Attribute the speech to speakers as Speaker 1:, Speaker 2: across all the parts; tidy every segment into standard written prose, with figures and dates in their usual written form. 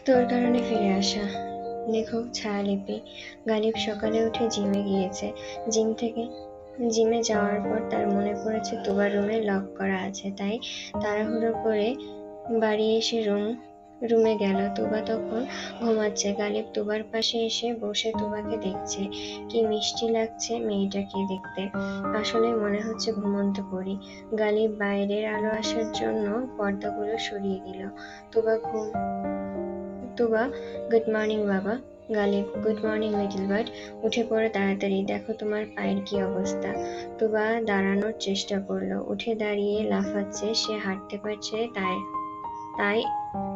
Speaker 1: তোর কারণে ফিরে আসা। লেখক ছায়ালিপি। গালিব সকালে উঠে জিমে গিয়েছে। জিমে যাওয়ার পর তার মনে পড়েছে তুবার রুমে লক করা আছে, তাই তাড়াহুড়ো করে বাড়ি এসে রুমে গেল। তুবা তখন ঘুমাচ্ছে। গালিব তুবার পাশে এসে বসে তুবাকে দেখছে। কি মিষ্টি লাগছে মেয়েটাকে দেখতে। আসলে মনে হচ্ছে ঘুমন্ত পরি। গালিব বাইরের আলো আসার জন্য পর্দাগুলো সরিয়ে দিল। তুবা, গুড মর্নিং বাবা। Ghalib, good morning little bird. উঠে পড়ো তাড়াতাড়ি, দেখো তোমার পায়ের কি অবস্থা। তুবা দাঁড়ানোর চেষ্টা করলো। উঠে দাঁড়িয়ে লাফাচ্ছে। সে হাঁটতে পারছে, তাই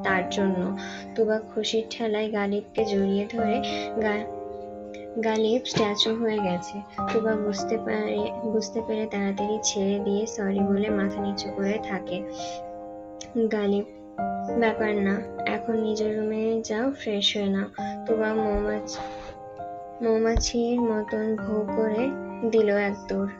Speaker 1: তার জন্য। তুবা খুশির ঠেলায় গালিবকে জড়িয়ে ধরে। গালিব স্ট্যাচু হয়ে গেছে। তুবা বুঝতে পেরে তাড়াতাড়ি ছেড়ে দিয়ে সরি বলে মাথা নিচু করে থাকে। গালিব, ব্যাপার না, এখন নিজের রুমে যাও, ফ্রেশ হয়ে নাও। তুবা মৌমাছির মতন ভৌ করে দিল এক দৌড়।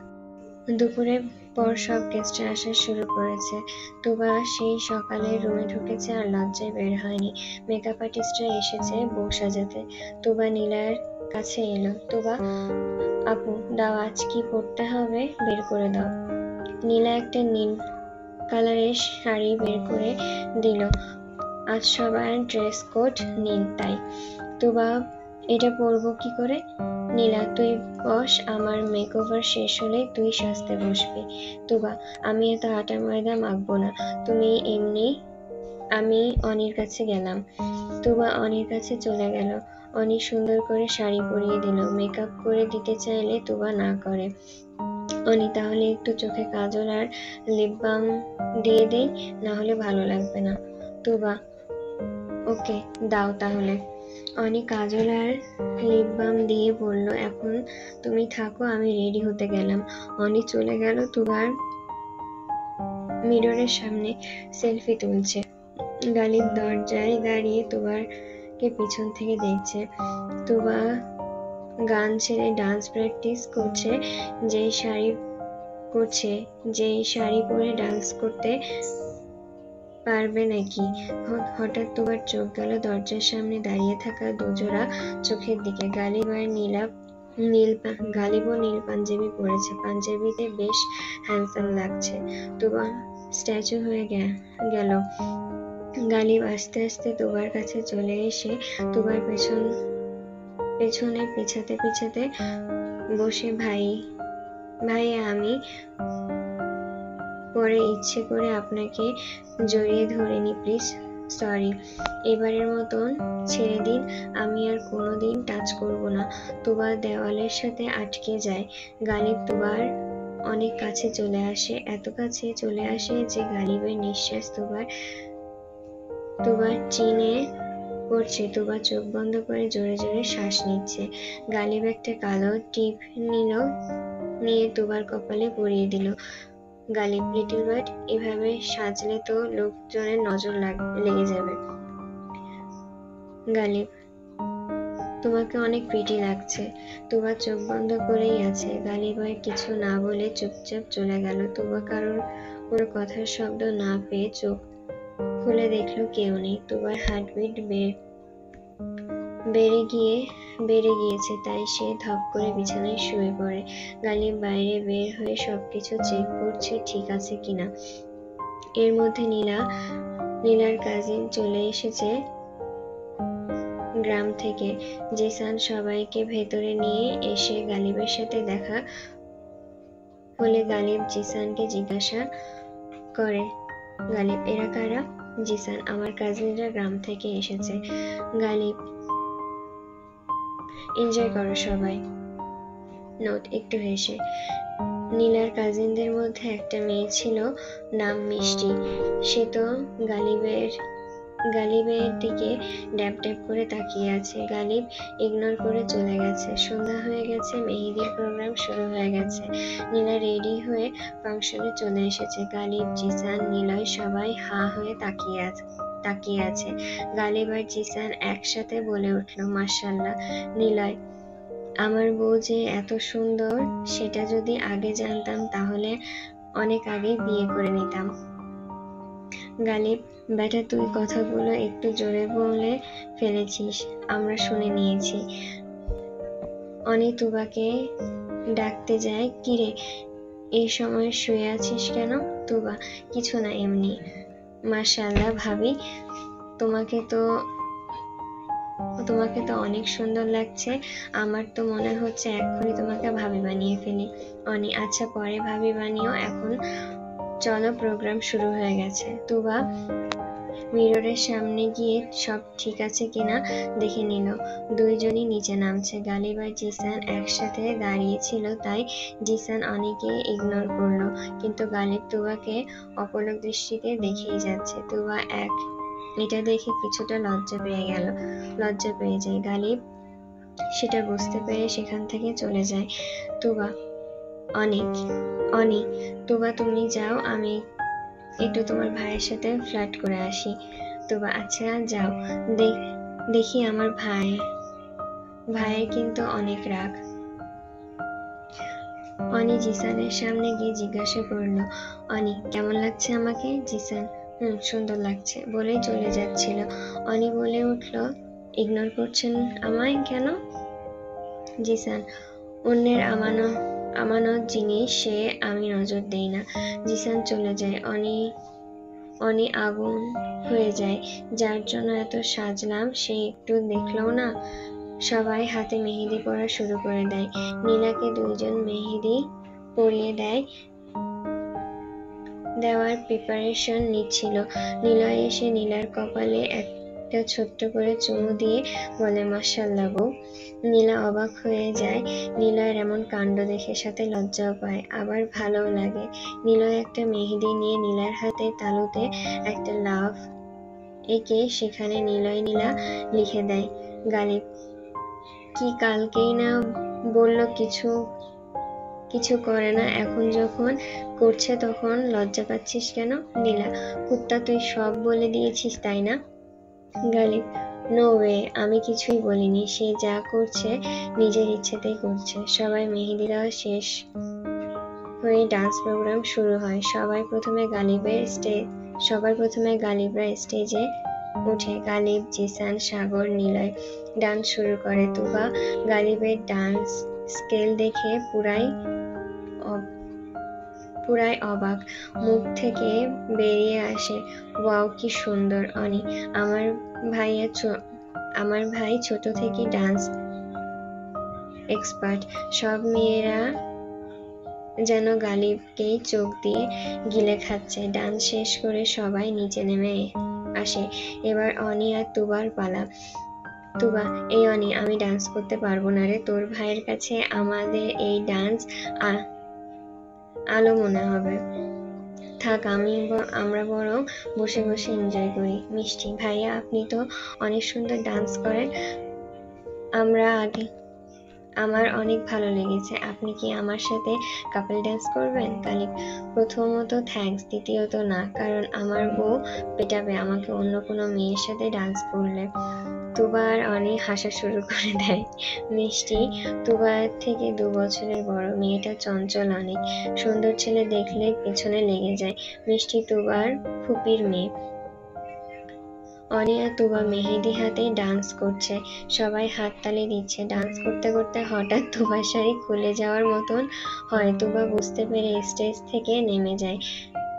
Speaker 1: দুপুরের পর সব গেস্টরা আসা শুরু করেছে। তুবা সেই সকালে রুমে ঢুকেছে আর লজ্জায় বের হয়নি। মেকআপ আর্টিস্টরা এসেছে বউ সাজাতে। তুবা নীলার কাছে এলো। তুবা আপু, দাও, আজ কি পরতে হবে বের করে দাও। নীলা একটা নীল কালারের শাড়ি বের করে দিল। আজ সবার ড্রেস কোড নীল, তাই। তুবা, এটা পরবো কি করে? নীলা, তুই বস, আমার মেকওভার শেষ হলে তুই সাজতে বসবি। তুবা, আমি এত আটা ময়দা মাখবো না, তুমি এমনি। আমি অনির কাছে গেলাম। তুবা অনির কাছে চলে গেল। অনি সুন্দর করে শাড়ি পরিয়ে দিল। মেকআপ করে দিতে চাইলে তুবা না করে। অনি, তাহলে একটু চোখে কাজল আর লিপ বাম দিয়ে দেই, না হলে ভালো লাগবে না। তুবা, ওকে, দাও তাহলে। অনি কাজল আর লিপ বাম দিয়ে বলল, এখন তুমি থাকো, আমি রেডি হতে গেলাম। অনি চলে গেল। তুবার মিররের সামনে সেলফি তুলছে। গালিব দরজায় দাঁড়িয়ে তুবারকে পিছন থেকে দেখছে। তুবা গান ছেড়ে ডান্স প্র্যাকটিস করছে। যেই শাড়ি পরে ডান্স করতে পারবে নাকি। হঠাৎ তুবার চোখ গেল দরজার সামনে দাঁড়িয়ে থাকা দুজোড়া চোখের দিকে। গালিব নীল পাঞ্জাবি পরেছে। পাঞ্জাবিতে বেশ হ্যান্ডসাম লাগছে। তুবা স্ট্যাচু হয়ে গেল। গালিব আস্তে আস্তে তুবার কাছে চলে এসে তুবার পেছনে পিছাতে বসে, ভাইয়া, আমি পরে ইচ্ছে করে আপনাকে জড়িয়ে ধরিনি, প্লিজ, সরি, এবারের মতন ছেড়ে দিন, আমি আর কোনোদিন টাচ করব না। তুবা দেওয়ালের সাথে আটকে যায়। গালিব তুবার অনেক কাছে চলে আসে, এত কাছে চলে আসে যে গালিবের নিঃশ্বাস তুবার চিনে পড়ছে। তুবা চোখ বন্ধ করে জোরে জোরে শ্বাস নিচ্ছে। গালিব একটা কালো টিপ নিয়ে তুবার কপালে পরিয়ে দিল। গালিব, লিটল বার্ড, এভাবে সাজলে তো লোকজনের নজর লেগে যাবে। গালিব, তোমাকে অনেক প্রিটি লাগছে। তুবা চোখ বন্ধ করেই আছে। গালিব আর কিছু না বলে চুপচাপ চলে গেল। তুবা কারোর কথার শব্দ না পেয়ে চোখ খুলে দেখলো কেউ নেই। তুবার হার্টবিট বেড়ে গিয়েছে, তাই সে ধপ করে বিছানায় শুয়ে পড়ে। গালিব বাইরে বের হয়ে সবকিছু চেক করছে ঠিক আছে কিনা। এর মধ্যে নীলার কাজিন চলে এসেছে গ্রাম থেকে। জিসান সবাইকে ভেতরে নিয়ে এসে গালিবের সাথে দেখা হলে গালিব জিসানকে জিজ্ঞাসা করে, গালিব, এরা কারা? জিসান, আমার কাজিনরা গ্রাম থেকে এসেছে। গালিব, এনজয় করো সবাই। নোট, একটু হেসে। নীলার কাজিনদের মধ্যে একটা মেয়ে ছিল, নাম মিষ্টি। সে তো গালিবের দিকে ড্যাব করে তাকিয়ে আছে। গালিব ইগনোর করে চলে গেছে। সন্ধ্যা হয়ে গেছে, মেহেদির প্রোগ্রাম শুরু হয়ে গেছে। নীলা রেডি হয়ে ফাংশনে চলে এসেছে। গালিব, জিসান, নিলয় সবাই হাঁ হয়ে তাকিয়ে আছে। গালিব আর জিসান একসাথে বলে উঠল, মাশাআল্লাহ। নিলয়, আমার বউ যে এত সুন্দর, সেটা যদি আগে জানতাম তাহলে অনেক আগে বিয়ে করে নিতাম। গালিব, বেটা তুই কথাগুলো একটু জোরে বলে ফেলেছিস, আমরা শুনে নিয়েছি। অনি তুবাকে ডাকতে যায়, কিরে এই সময় শুয়ে আছিস কেন? তুবা, কিছু না, এমনি। মাশাআল্লাহ ভাবি, তোমাকে তো অনেক সুন্দর লাগছে। আমার তো মনে হচ্ছে এক্ষুনি তোমাকে ভাবি বানিয়ে ফেলি। অনি, আচ্ছা পরে ভাবি বানিও, এখন চলো, প্রোগ্রাম শুরু হয়ে গেছে। তুবা মিররের সামনে গিয়ে সব ঠিক আছে কিনা দেখে নিল। দুইজনই নিচে নামছে। গালিব আর জিসান একসাথে দাঁড়িয়েছিল, তাই জিসান অনিকে ইগনোর করলো, কিন্তু গালিব তুবাকে অপলক দৃষ্টিতে দেখেই যাচ্ছে। তুবা এটা দেখে কিছুটা লজ্জা পেয়ে যায়। গালিব সেটা বুঝতে পেরে সেখান থেকে চলে যায়। তুবা, অনি, তুবা তুমি যাও, আমি একটু তোমার ভাইয়ের সাথে ফ্লার্ট করে আসি। তুবা, আচ্ছা যাও, দেখি আমার ভাইয়ের কিন্তু অনেক রাগ। অনি জিসানের সামনে গিয়ে জিজ্ঞাসা করলো, অনি কেমন লাগছে আমাকে? জিসান, সুন্দর লাগছে বলেই চলে যাচ্ছিল। অনি বলে উঠল, ইগনোর করছেন আমায় কেন? জিসান, অন্যের আমানত জিনিস সে আমি নজর দেই না। জিসান চলে যায়। অনি আগুন হয়ে যায়, যার জন্য এত সাজলাম সে একটু দেখলো না। সবাই হাতে মেহেদি পরা শুরু করে দেয়। নীলাকে দুইজন মেহেদি পরিয়ে দেওয়ার প্রিপারেশন নিচ্ছিল। নিলয় এসে নীলার কপালে একটা ছোট্ট করে চুমু দিয়ে বলে, মাশাআল্লাহ বউ। নীলা অবাক হয়ে যায়। নিলয়ের এমন কাণ্ড দেখে, সাথে লজ্জাও পায়, আবার ভালোও লাগে। নিলয় একটা মেহেদি নিয়ে নীলার হাতে তালুতে একটা লাভ এঁকে সেখানে নিলয় নীলা লিখে দেয়। গালিব, কি কালকেই না বলল কিছু করে না, এখন যখন করছে তখন লজ্জা পাচ্ছিস কেন? নীলা, কুত্তা তুই সব বলে দিয়েছিস তাই না? গালিব, নো ওয়ে, আমি কিছুই বলিনি, সে যা করছে নিজের ইচ্ছেতেই করছে। সবাই মেহেদি দেওয়া শেষ হয়ে ডান্স প্রোগ্রাম শুরু হয়। সবার প্রথমে গালিবরা স্টেজে উঠে। গালিব, জিসান, সাগর, নিলয় ডান্স শুরু করে। তুবা গালিবের ডান্স স্কেল দেখে পুরাই অবাক, মুখ থেকে বেরিয়ে আসে, ওয়াও কি সুন্দর। অনি, আমার ভাই ছোট থেকে ডান্স এক্সপার্ট। সব মেয়েরা যেন গালিবকেই চোখ দিয়ে গিলে খাচ্ছে। ডান্স শেষ করে সবাই নিচে নেমে আসে। এবার অনি আর তুবার পালা। তুবা, এই অনি, আমি ডান্স করতে পারবো না রে, তোর ভাইয়ের কাছে আমাদের এই ডান্স আলো মনে হবে। থাক, আমরা বরং বসে বসে এনজয় করি। মিষ্টি, ভাইয়া আপনি তো অনেক সুন্দর ডান্স করেন, আমার অনেক ভালো লেগেছে, আপনি কি আমার সাথে কাপল ডান্স করবেন? গালিব, প্রথমত থ্যাঙ্কস, দ্বিতীয়ত না, কারণ আমার বউ পেটাবে আমাকে অন্য কোনো মেয়ের সাথে ডান্স করলে। তুবা আর অনি হাসা শুরু করে দেয়। মিষ্টি তুবার থেকে 2 বছরের বড়, মেয়েটা চঞ্চল অনেক, সুন্দর ছেলে দেখলে পেছনে লেগে যায়। মিষ্টি তুবার ফুপির মেয়ে। অনি আর তুবা মেহেদি হাতে ডান্স করছে, সবাই হাততালি দিচ্ছে। ডান্স করতে করতে হঠাৎ তুবার শাড়ি খুলে যাওয়ার মতন হয়। তুবা বুঝতে পেরে স্টেজ থেকে নেমে যায়,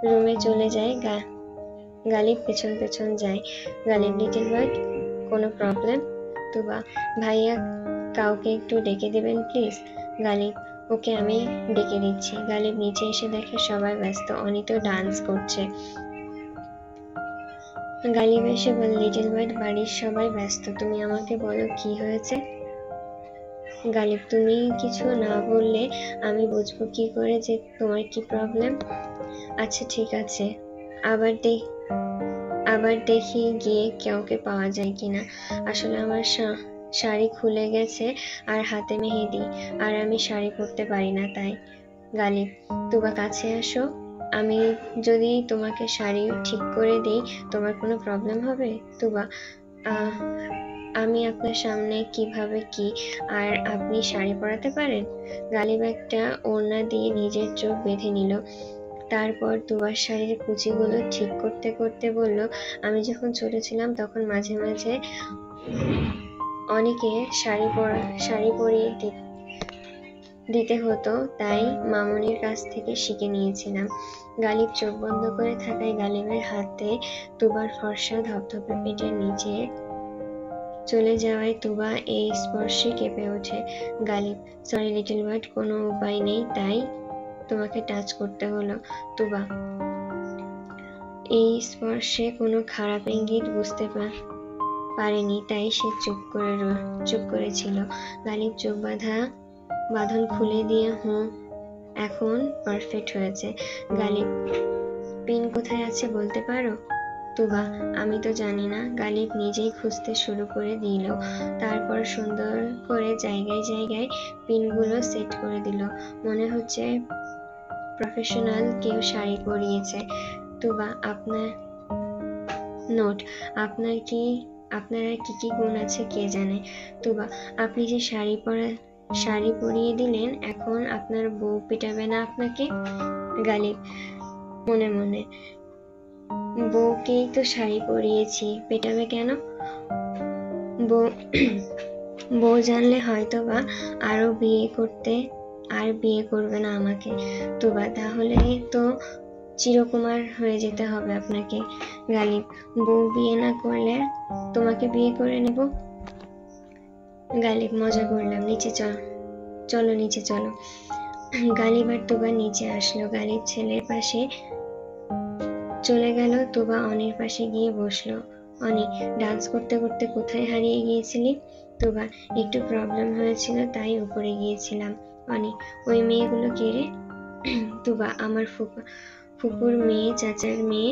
Speaker 1: রুমে চলে যায়। গালিব পেছন পেছন যায়। গালিব, লিটল বার্ড, কোনো প্রবলেম? তুবা, ভাইয়া কাউকে একটু ডেকে দেবেন প্লিজ। গালিব, ওকে আমি ডেকে দিচ্ছি। গালিব নিচে এসে দেখে সবাই ব্যস্ত, অনি তো ডান্স করছে। গালিব এসে বলে, লিটল বার্ড, বাড়ির সবাই ব্যস্ত, তুমি আমাকে বলো কি হয়েছে? গালিব, তুমি কিছু না বললে আমি বুঝবো কি করে যে তোমার কি প্রবলেম? আচ্ছা ঠিক আছে, আবার দেখি গিয়ে কাউকে পাওয়া যায় কিনা। আসলে আমার শাড়ি খুলে গেছে আর হাতে মেহেদি, আর আমি শাড়ি পরতে পারি না তাই। গালিব, তুবা কাছে আসো, আমি যদি তোমাকে শাড়ি ঠিক করে দিই তোমার কোনো প্রবলেম হবে? তুবা, আমি আপনার সামনে কিভাবে কি, আর আপনি শাড়ি পরাতে পারেন? গালিব একটা ওড়না দিয়ে নিজের চোখ বেঁধে নিল। তারপর তুবার শাড়ির কুচিগুলো ঠিক করতে করতে বলল, আমি যখন ছোট ছিলাম তখন মাঝে মাঝে অনেকে শাড়ি পরিয়ে দিতে হতো, তাই মামুনির কাছ থেকে শিখে নিয়েছিলাম। গালিব চোখ বন্ধ করে থাকায় গালিবের হাতে তুবার ফর্সা ধপধপে পেটের নিচে চলে যাওয়ায় তুবা এই স্পর্শে কেঁপে ওঠে। গালিব, সরি লিটল বার্ড, কোনো উপায় নেই, তাই তোমাকে টাচ করতে হলো। তুবা এই স্পর্শে কোনো খারাপ ইঙ্গিত বুঝতে পারেনি, তাই সে চুপ করেছিল। গালিব চোখ বাঁধন খুলে দিয়ে এখন পারফেক্ট হয়েছে। গালিব, পিন কোথায় আছে বলতে পারো? তুবা, আমি তো জানি না। গালিব নিজেই খুঁজতে শুরু করে দিল। তারপর সুন্দর করে জায়গায় জায়গায় পিনগুলো সেট করে দিল। মনে হচ্ছে প্রফেশনাল কেউ শাড়ি পরিয়েছে। তুবা, আপনার নোট, আপনারা কি কি গুণ আছে কে জানে। তুবা, আপনি যে শাড়ি পরিয়ে দিলেন, এখন আপনার বউ পিটাবে না আপনাকে? গালিব মনে মনে, বউকেই তো শাড়ি পরিয়েছি, পেটাবে কেন? বউ জানলে হয়তোবা আর বিয়ে করবে না আমাকে। তুবা, তাহলে তো চিরকুমার হয়ে যেতে হবে আপনাকে। গালিব, বউ বিয়ে না করলে তোমাকে বিয়ে করে নেব। গালিব, মজা করলাম, নিচে চলো নিচে চলো। গালিব আর তুবা নিচে আসলো। গালিব ছেলের পাশে চলে গেল। তুবা অনির পাশে গিয়ে বসলো। অনি, ডান্স করতে করতে কোথায় হারিয়ে গিয়েছিলি? তুবা, একটু প্রবলেম হয়েছিল তাই উপরে গিয়েছিলাম। অনি, ওই মেয়েগুলো কে রে? তুবা, আমার ফুপুর মেয়ে, চাচার মেয়ে।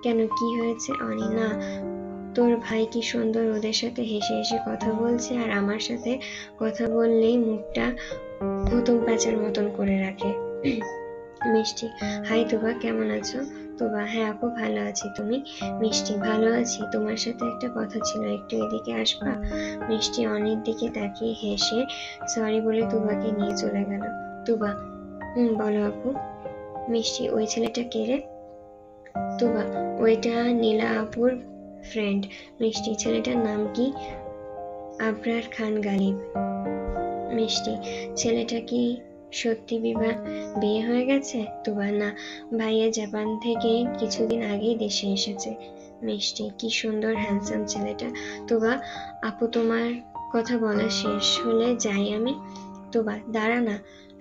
Speaker 1: কেন, কি হয়েছে? অনি, না, তোর ভাই কি সুন্দর ওদের সাথে হেসে হেসে কথা বলছে, আর আমার সাথে কথা বললেই মুখটা হুতুম প্যাঁচার মতন করে রাখে। মিষ্টি, হাই তুবা, কেমন আছো? তুবা, হ্যাঁ আপু, ভালো আছি, তুমি? মিষ্টি, ভালো আছি, তোমার সাথে একটা কথা ছিল, একটু এদিকে আসবা? মিষ্টি অনির দিকে তাকিয়ে হেসে সরি বলে তুবাকে নিয়ে চলে গেল। তুবা, বলো আপু। মিষ্টি, ওই ছেলেটা কে রে? তুবা, ওইটা নীলা আপুর ফ্রেন্ড। মিষ্টি, ছেলেটার নাম কি? আবরার খান গালিব। মিষ্টি, ছেলেটা কি সত্যি বিয়ে হয়ে গেছে? তুবা, না, ভাইয়া জাপান থেকে কিছুদিন আগেই দেশে এসেছে। মিষ্টি, কি সুন্দর হ্যান্ডসাম ছেলেটা। তুবা, আপু তোমার কথা বলা শেষ হলে যাই আমি। তুবা, দাঁড়া না,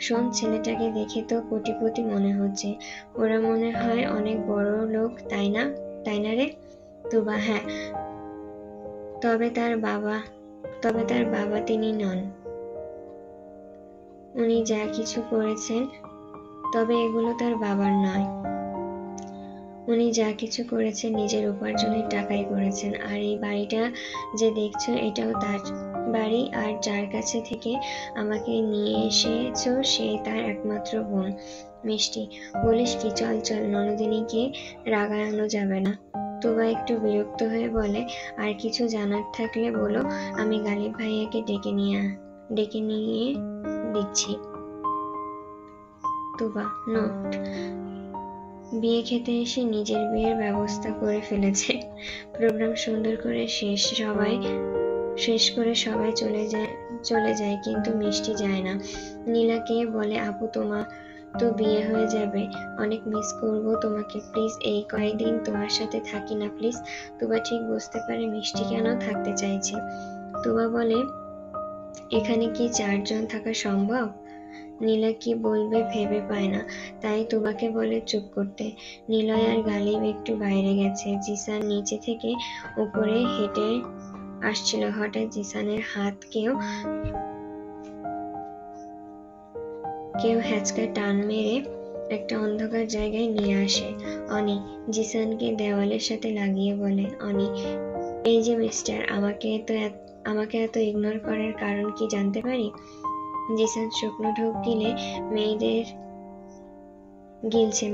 Speaker 1: শোন, ছেলেটাকে দেখে তো কোটিপতি মনে হচ্ছে, ওরা মনে হয় অনেক বড় লোক, তাই না রে? তুবা, হ্যাঁ, তবে তার বাবা তিনি নন। উনি যা কিছু করেছেন, তবে এগুলো তার বাবার নয়। উনি যা কিছু করেছেন নিজের উপার্জনের টাকায় করেছেন। আর এই বাড়িটা যে দেখছো, এটাও তার বাড়ি, আর যার কাছে থেকে আমাকে নিয়ে এসেছো সে তার একমাত্র বোন। মিষ্টি, বলিস কি? চল চল, ননদিনীকে রাগানো যাবে না। তুবা একটু বিরক্ত হয়ে বলে, আর কিছু জানার থাকলে বলো, আমি গালিব ভাইয়াকে ডেকে নিয়ে দিচ্ছি। তুবা, নোট, বিয়ে খেতে এসে নিজের বিয়ের ব্যবস্থা করে ফেলেছে। প্রোগ্রাম সুন্দর করে শেষ করে সবাই চলে যায়, কিন্তু মিষ্টি যায় না। নীলাকে বলে, আপু তোমার তো বিয়ে হয়ে যাবে, অনেক মিস করবো তোমাকে, প্লিজ এই কয়েকদিন তোমার সাথে থাকি না প্লিজ। তুবা ঠিক বুঝতে পারে মিষ্টি কেন থাকতে চাইছে। তুবা বলে, এখানে কি 4 জন থাকা সম্ভব? নীলা কি বলবে ভেবে পায় না, তাই তুবাকে বলে চুপ করতে। নিলয় আর গালিব একটু বাইরে গেছে। জিসান নিচে থেকে উপরে হেঁটে আসছিল। হঠাৎ জিসানের হাত কেউ হ্যাচকা টান মেরে একটা অন্ধকার জায়গায় নিয়ে আসে। অনি জিসানকে দেওয়ালের সাথে লাগিয়ে বলে, অনি, এই যে মিস্টার, আমাকে এত ইগনোর করার কারণ কি জানতে পারি? জিসান শুকনো ঢোক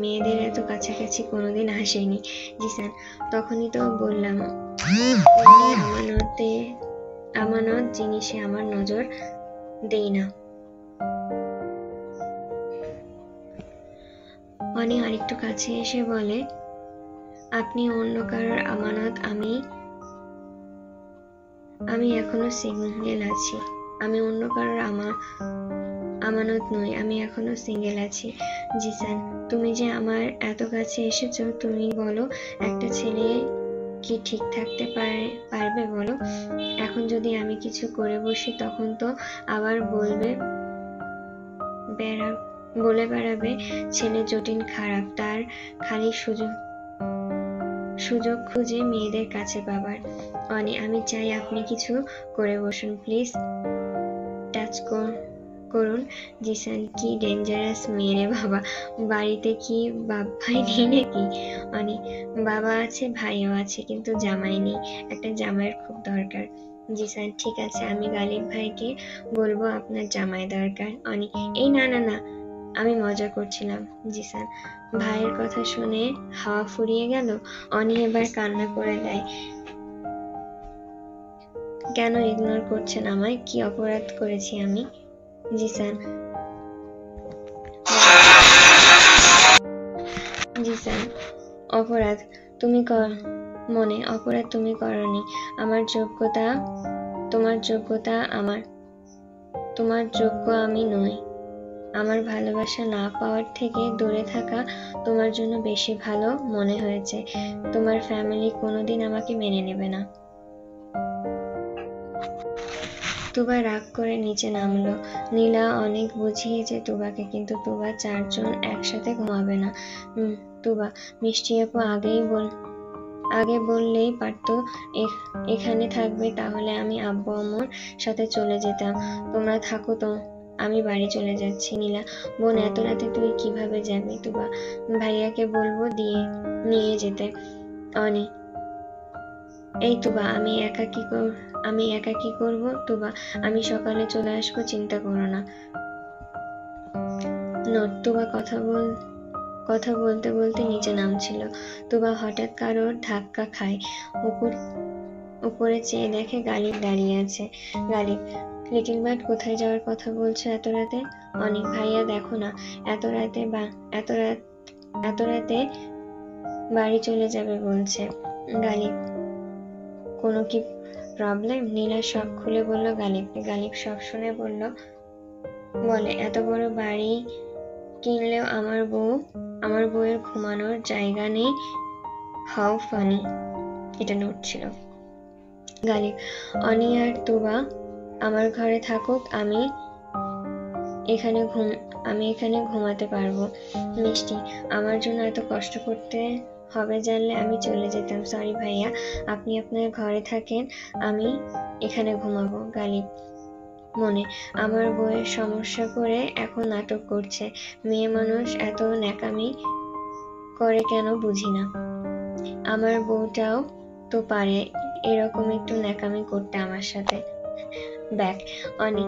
Speaker 1: মেয়েদের এত কাছাকাছি কোনোদিন আসেনি। জিসান, তখনই তো বললাম, আমানত জিনিসে আমার নজর দেই না। অনি আরেকটু কাছে এসে বলে, আপনি অন্য কারোর আমানত, আমি এখনো সিঙ্গেল আছি। আমি অন্য কারোর আমানত নই, আমি এখনো সিঙ্গেল আছি। জিসান, তুমি যে আমার এত কাছে এসেছো, তুমি বলো একটা ছেলে কি ঠিক থাকতে পারবে বলো? এখন যদি আমি কিছু করে বসি তখন তো আবার বলে বেড়াবে ছেলে জটিল, খারাপ, তার খালি সুযোগ খুঁজে মেয়েদের কাছে পাবার। অনি, আমি চাই আপনি কিছু করে বসুন, প্লিজ টাচ করুন। জিসান, কি ডেঞ্জারাস মেয়ে রে বাবা, বাড়িতে কি বাপ ভাই নেই নাকি? অনি, বাবা আছে, ভাইও আছে, কিন্তু জামাই নেই, একটা জামাইয়ের খুব দরকার। জিসান, ঠিক আছে, আমি গালিব ভাইকে বলবো আপনার জামাই দরকার। অনি, এই না না না, আমি মজা করছিলাম। জিসান, ভাইয়ের কথা শুনে হাওয়া ফুরিয়ে গেল। অনি এবার কান্না করে দেয়। কেন ইগনোর করছেন আমায়? কি অপরাধ করেছি আমি? জিসান, অপরাধ তুমি অপরাধ তুমি করনি। তোমার যোগ্য আমি নই। আমার ভালোবাসা না পাওয়ার থেকে দূরে থাকা তোমার জন্য বেশি ভালো মনে হয়েছে। তোমার ফ্যামিলি কোনোদিন আমাকে মেনে নেবে না। তুবা রাগ করে নিচে নামলো। নীলা অনেক বুঝিয়েছে তুবাকে, কিন্তু তুবা 4 জন একসাথে ঘুমাবে না। তুবা, মিষ্টি আপু আগে বললেই পারতো এখানে থাকবে, তাহলে আমি আব্বু আম্মুর সাথে চলে যেতাম। তোমরা থাকো তো, আমি বাড়ি চলে যাচ্ছি। নীলা, বোন, এত রাতে তুই কিভাবে যাবি? তুবা, ভাইয়াকে বলবো নিয়ে যেতে। অনি, এই তুবা, আমি একা কি করব? তুবা, আমি সকালে চলে আসবো, চিন্তা করো না। নোট, তুবা কথা বলতে বলতে নিচে নামছিল। তুবা হঠাৎ কারোর ধাক্কা খায়। উপরে চেয়ে দেখে গালিব দাঁড়িয়ে আছে। গালিব, লিটল বার্ড, কোথায় যাওয়ার কথা বলছো এত রাতে? অনেক, ভাইয়া দেখো না, এত রাতে বাড়ি চলে যাবে বলছে। গালিব, কোনো কি প্রবলেম? নীলা সব খুলে বলল গালিবকে। গালিব সব শুনে বলে, এত বড় বাড়ি কিনলেও আমার বউয়ের ঘুমানোর জায়গা নেই। How funny. এটা নোট ছিল। গালিব, অনি আর তুবা আমার ঘরে থাকুক, আমি এখানে ঘুমাতে পারবো। মিষ্টি, আমার জন্য এত কষ্ট করতে হবে জানলে আমি চলে যেতাম। সরি ভাইয়া, আপনি আপনার ঘরে থাকেন, আমি এখানে ঘুমাবো। গালিব মনে, আমার বউয়ের সমস্যা করে এখন নাটক করছে। মেয়ে মানুষ এত ন্যাকামি করে কেন বুঝি না। আমার বউটাও তো পারে এরকম একটু ন্যাকামি করতে আমার সাথে। ব্যাক, অনি,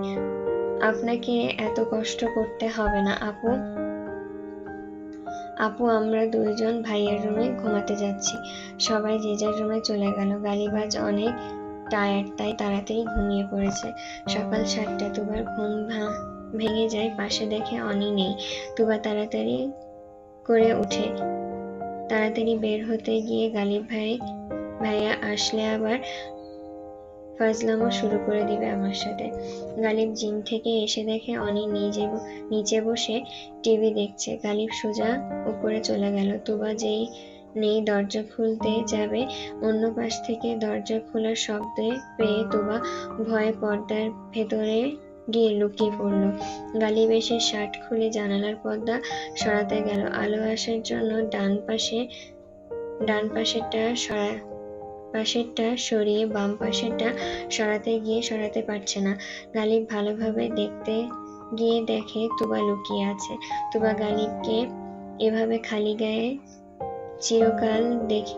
Speaker 1: আপনাকে এত কষ্ট করতে হবে না আপু, আমরা 2 জন ভাইয়ের রুমে ঘুমাতে যাচ্ছি। সবাই যে যার রুমে চলে গেল। গালিবাজ অনেক টায়ার্ড, তাই তাড়াতাড়ি ঘুমিয়ে পড়েছে। সকাল 7টা, তুবার ঘুম ভেঙে যায়, পাশে দেখে অনি নেই। তুবা তাড়াতাড়ি করে উঠে তাড়াতাড়ি বের হতে গিয়ে গালিব ভাইয়া আসলে আবার ফাজলামো শুরু করে দিবে আমার সাথে। গালিব জিম থেকে এসে দেখে অনি নিচে বসে টিভি দেখছে। গালিব সোজা উপরে চলে গেল। তুবা যেই নেই দরজা খুলতে যাবে, অন্য পাশ থেকে দরজা খোলার শব্দ পেয়ে তুবা ভয়ে পর্দার ভেতরে গিয়ে লুকিয়ে পড়ল। গালিব এসে শার্ট খুলে জানালার পর্দা সরাতে গেল। আলো আসার জন্য ডান পাশেরটা সরিয়ে বাম পাশেরটা সরাতে গিয়ে সরাতে পারছে না। গালিব ভালোভাবে দেখতে গিয়ে দেখে তুবা লুকিয়ে আছে। তুবা গালিবকে এভাবে খালি গায়ে চিরকাল দেখে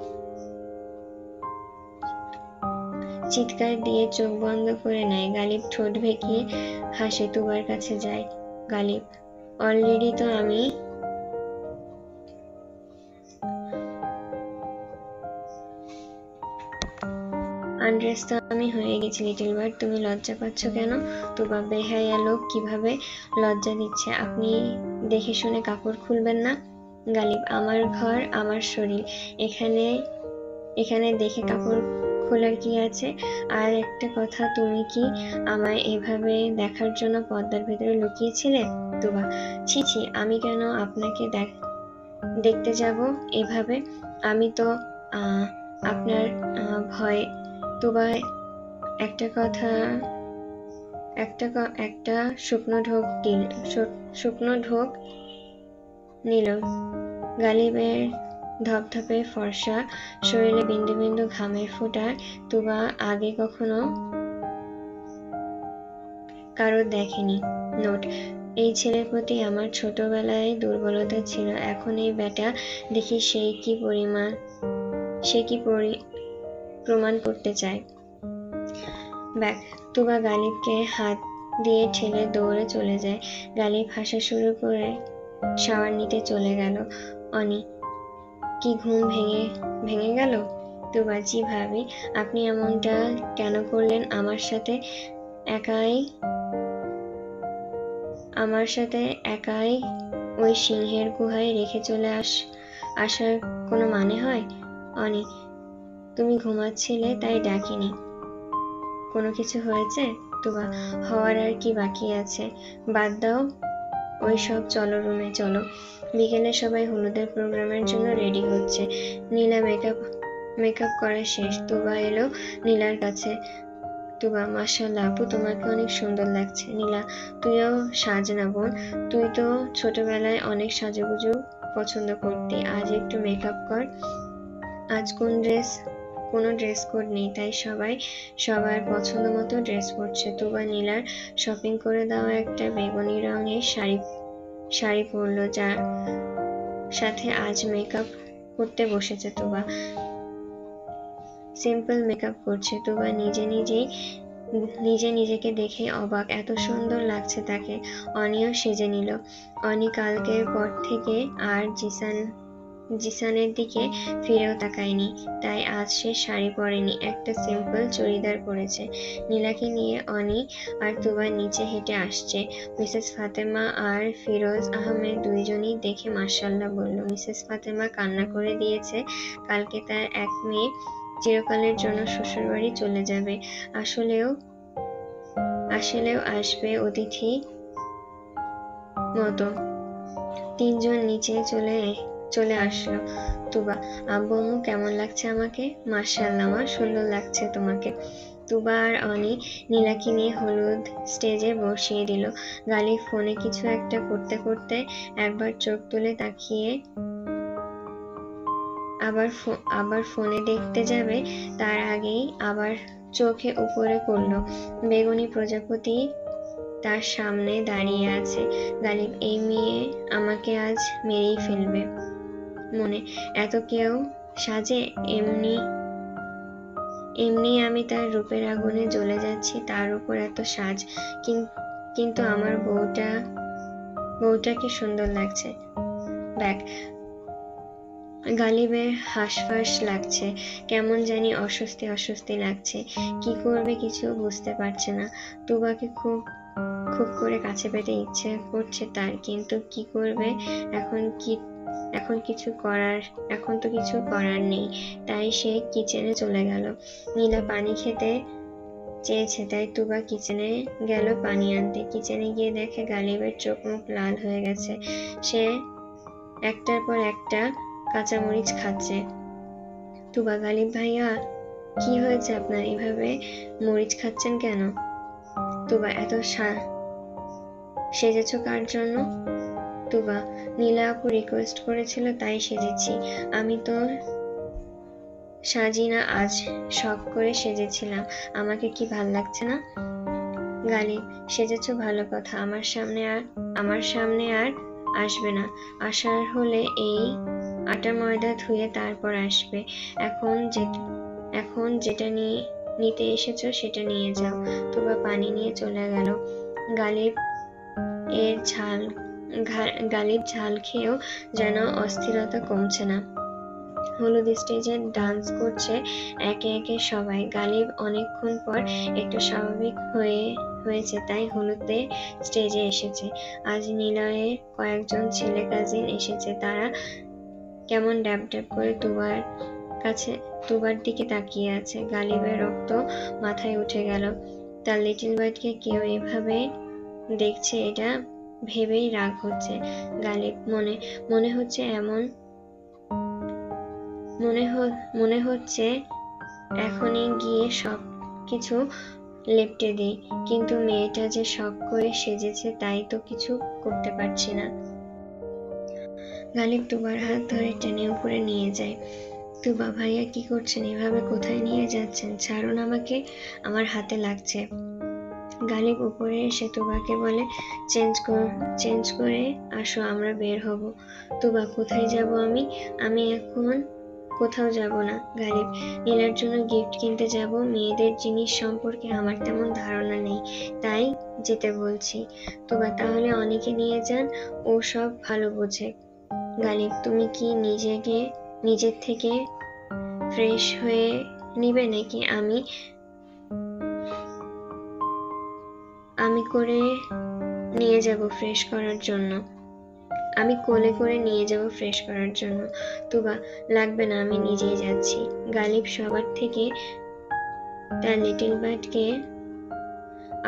Speaker 1: চিৎকার দিয়ে চোখ বন্ধ করে নেয়। গালিব ঠোঁট ভেঁকিয়ে হাসে, তুবার কাছে যায়। গালিব, অলরেডি তো আমি আনড্রেস তো আমি হয়ে গেছি। লিটল বার্ড, তুমি লজ্জা পাচ্ছ কেন? তুবা, বেহায়া লোক কিভাবে লজ্জা দিচ্ছে, আপনি দেখে শুনে কাপড় খুলবেন না? গালিব, আমার ঘর, আমার শরীর, এখানে এখানে দেখে কাপড় খোলার কি আছে? আর একটা কথা, তুমি কি আমায় এভাবে দেখার জন্য পর্দার ভেতরে লুকিয়েছিলে? তুবা, ছি ছি, আমি কেন আপনাকে দেখতে যাব এভাবে? আমি তো আপনার ভয়। তুবা একটা কথা, একটা শুকনো ঢোক নিল। গালিবের ধপধপে ফর্সা শরীরে বিন্দু বিন্দু ঘামের ফোঁটা তুবা আগে কখনো কারো দেখেনি। নোট: এই ছেলের প্রতি আমার ছোটবেলায় দুর্বলতা ছিল, এখন এই ব্যাটা দেখি সে কি প্রমাণ করতে চায়। ব্যাগ। তুবা গালিবকে হাত দিয়ে ঠেলে দৌড়ে চলে যায়। গালিব হাসা শুরু করে শাওয়ার নিতে চলে গেল। অনি, কি ঘুম ভেঙে গেল? তুবা, জি ভাবি, আপনি এমনটা কেন করলেন আমার সাথে? একাই ওই সিংহের গুহায় রেখে চলে আসার কোনো মানে হয়? অনি, তুমি ঘুমাচ্ছিলে তাই ডাকিনি। কোনো কিছু হয়েছে? তুবা, হওয়ার আর কি বাকি আছে? বাদ দাও ওই সব, চলো রুমে চলো। বিকেলে সবাই হলুদের প্রোগ্রামের জন্য রেডি হচ্ছে। নীলা মেকআপ করা শেষ। তুবা এলো নীলার কাছে। তুবা, মাশাআল্লাহ আপু, তোমাকে অনেক সুন্দর লাগছে। নীলা, তুইও সাজ না বোন, তুই তো ছোটবেলায় অনেক সাজুগুজু পছন্দ করতি, আজ একটু মেকআপ কর। আজ কোনো ড্রেস কোড নেই, তাই সবাই সবার পছন্দ মতো ড্রেস পরছে। তুবা নীলার শপিং করে দেওয়া একটা বেগুনি রঙের শাড়ি পরলো, যার সাথে আজ মেকআপ করতে বসেছে। তুবা সিম্পল মেকআপ করছে। তুবা নিজেকে দেখে অবাক, এত সুন্দর লাগছে তাকে। অনিও সেজে নিল। অনি কালকের পর থেকে আর জিসানের দিকে ফিরেও তাকায়নি, তাই আজ সে শাড়ি পরেনি, একটা সিম্পল চুড়িদার পরেছে। নীলাকে নিয়ে অনি আর তুবা নিচে হেঁটে আসছে। মিসেস ফাতেমা আর ফিরোজ আহমেদ দুইজনই দেখে মাশাআল্লাহ বলল। মিসেস ফাতেমা কান্না করে দিয়েছে, কালকে তার এক মেয়ে চিরকালের জন্য শ্বশুরবাড়ি চলে যাবে। আসলেও আসবে অতিথি মতো। তিনজন নিচে চলে আসলো। তুবা, আব্বু আম্মু কেমন লাগছে আমাকে? মাশাআল্লাহ মা, সুন্দর লাগছে তোমাকে। তুবা আর অনি নীলাকে নিয়ে হলুদ স্টেজে বসিয়ে দিল। গালিব ফোনে কিছু একটা করতে করতে একবার চোখ তুলে তাকিয়ে আবার ফোনে দেখতে যাবে, তার আগেই আবার চোখে উপরে করলো। বেগুনি প্রজাপতি তার সামনে দাঁড়িয়ে আছে। গালিব, এই মেয়ে আমাকে আজ মেরেই ফেলবে মনে। এত কেউ সাজে? এমনি আমি তার রূপের আগুনে জ্বলে যাচ্ছি, তার উপর এত সাজ। কিন্তু আমার বউটাকে সুন্দর লাগছে। ব্যাগ। গালিবের হাঁসফাঁস লাগছে, কেমন জানি অস্বস্তি লাগছে। কি করবে কিছু বুঝতে পারছে না। তুবাকে খুব করে কাছে পেতে ইচ্ছে করছে তার, কিন্তু কি করবে? এখন তো কিছু করার নেই, তাই সে কিচেনে চলে গেল। নীলা পানি খেতে চেয়েছে, তাই তুবা কিচেনে গেল পানি আনতে। কিচেনে গিয়ে দেখে গালিবের চোখ মুখ লাল হয়ে গেছে, সে একটার পর একটা কাঁচামরিচ খাচ্ছে। তুবা, গালিব ভাইয়া, কি হয়েছে আপনার, এভাবে মরিচ খাচ্ছেন কেন? তুবা, এত সেজেছ কার জন্য? তুবা, নীলা আপু রিকোয়েস্ট করেছিল তাই সেজেছি। আমি তো সাজি না, আজ শখ করে সেজেছিলাম। আমাকে কি ভাল লাগছে না? গালিব, সেজেছ ভালো কথা, আমার সামনে আর আসবে না। আসার হলে এই আটা ময়দা ধুয়ে তারপর আসবে। এখন যেটা নিতে এসেছো সেটা নিয়ে যাও। তুবা পানি নিয়ে চলে গেল। গালিব ঝাল খেয়েও যেন অস্থিরতা কমছে না। হলুদ স্টেজে ডান্স করছে একে একে সবাই। গালিব অনেকক্ষণ পর একটু স্বাভাবিক হয়েছে, তাই হলুদে স্টেজে এসেছে। আজ নিলয়ের কয়েকজন ছেলে কাজিন এসেছে। তারা কেমন ড্যাব ড্যাব করে তুবার দিকে তাকিয়ে আছে। গালিবের রক্ত মাথায় উঠে গেল। তার লিটল বার্ডকে কেউ এভাবে দেখছে, এটা ভেবেই রাগ হচ্ছে। গালিব মনে হচ্ছে এখনই গিয়ে সব কিছু লেপটে দিই, কিন্তু মেয়েটা যে শখ করে সেজেছে তাই তো কিছু করতে পারছি না। গালিব তুবার হাত ধরে টেনে উপরে নিয়ে যায়। তুবা, ভাইয়া কি করছেন? এভাবে কোথায় নিয়ে যাচ্ছেন? ছাড়ুন আমাকে, আমার হাতে লাগছে। গালিব উপরে এসে তুবাকে বলে, চেঞ্জ করে আসো, আমরা বের হব। তুবা, কোথায় যাব আমি? আমি এখন কোথাও যাব না। গালিব, নীলার জন্য গিফট কিনতে যাব। মেয়েদের জিনিস সম্পর্কে আমার তেমন ধারণা নেই, তাই যেতে বলছি। তুবা, তাহলে অনেকে নিয়ে যান, ও সব ভালো বোঝে। গালিব, তুমি কি নিজের থেকে ফ্রেশ হয়ে নিবে নাকি আমি করে নিয়ে যাব ফ্রেশ করার জন্য? আমি কোলে করে নিয়ে যাব ফ্রেশ করার জন্য। তুবা, লাগবে না, আমি নিজেই যাচ্ছি। গালিব সবার থেকে তার লিটল বার্ডকে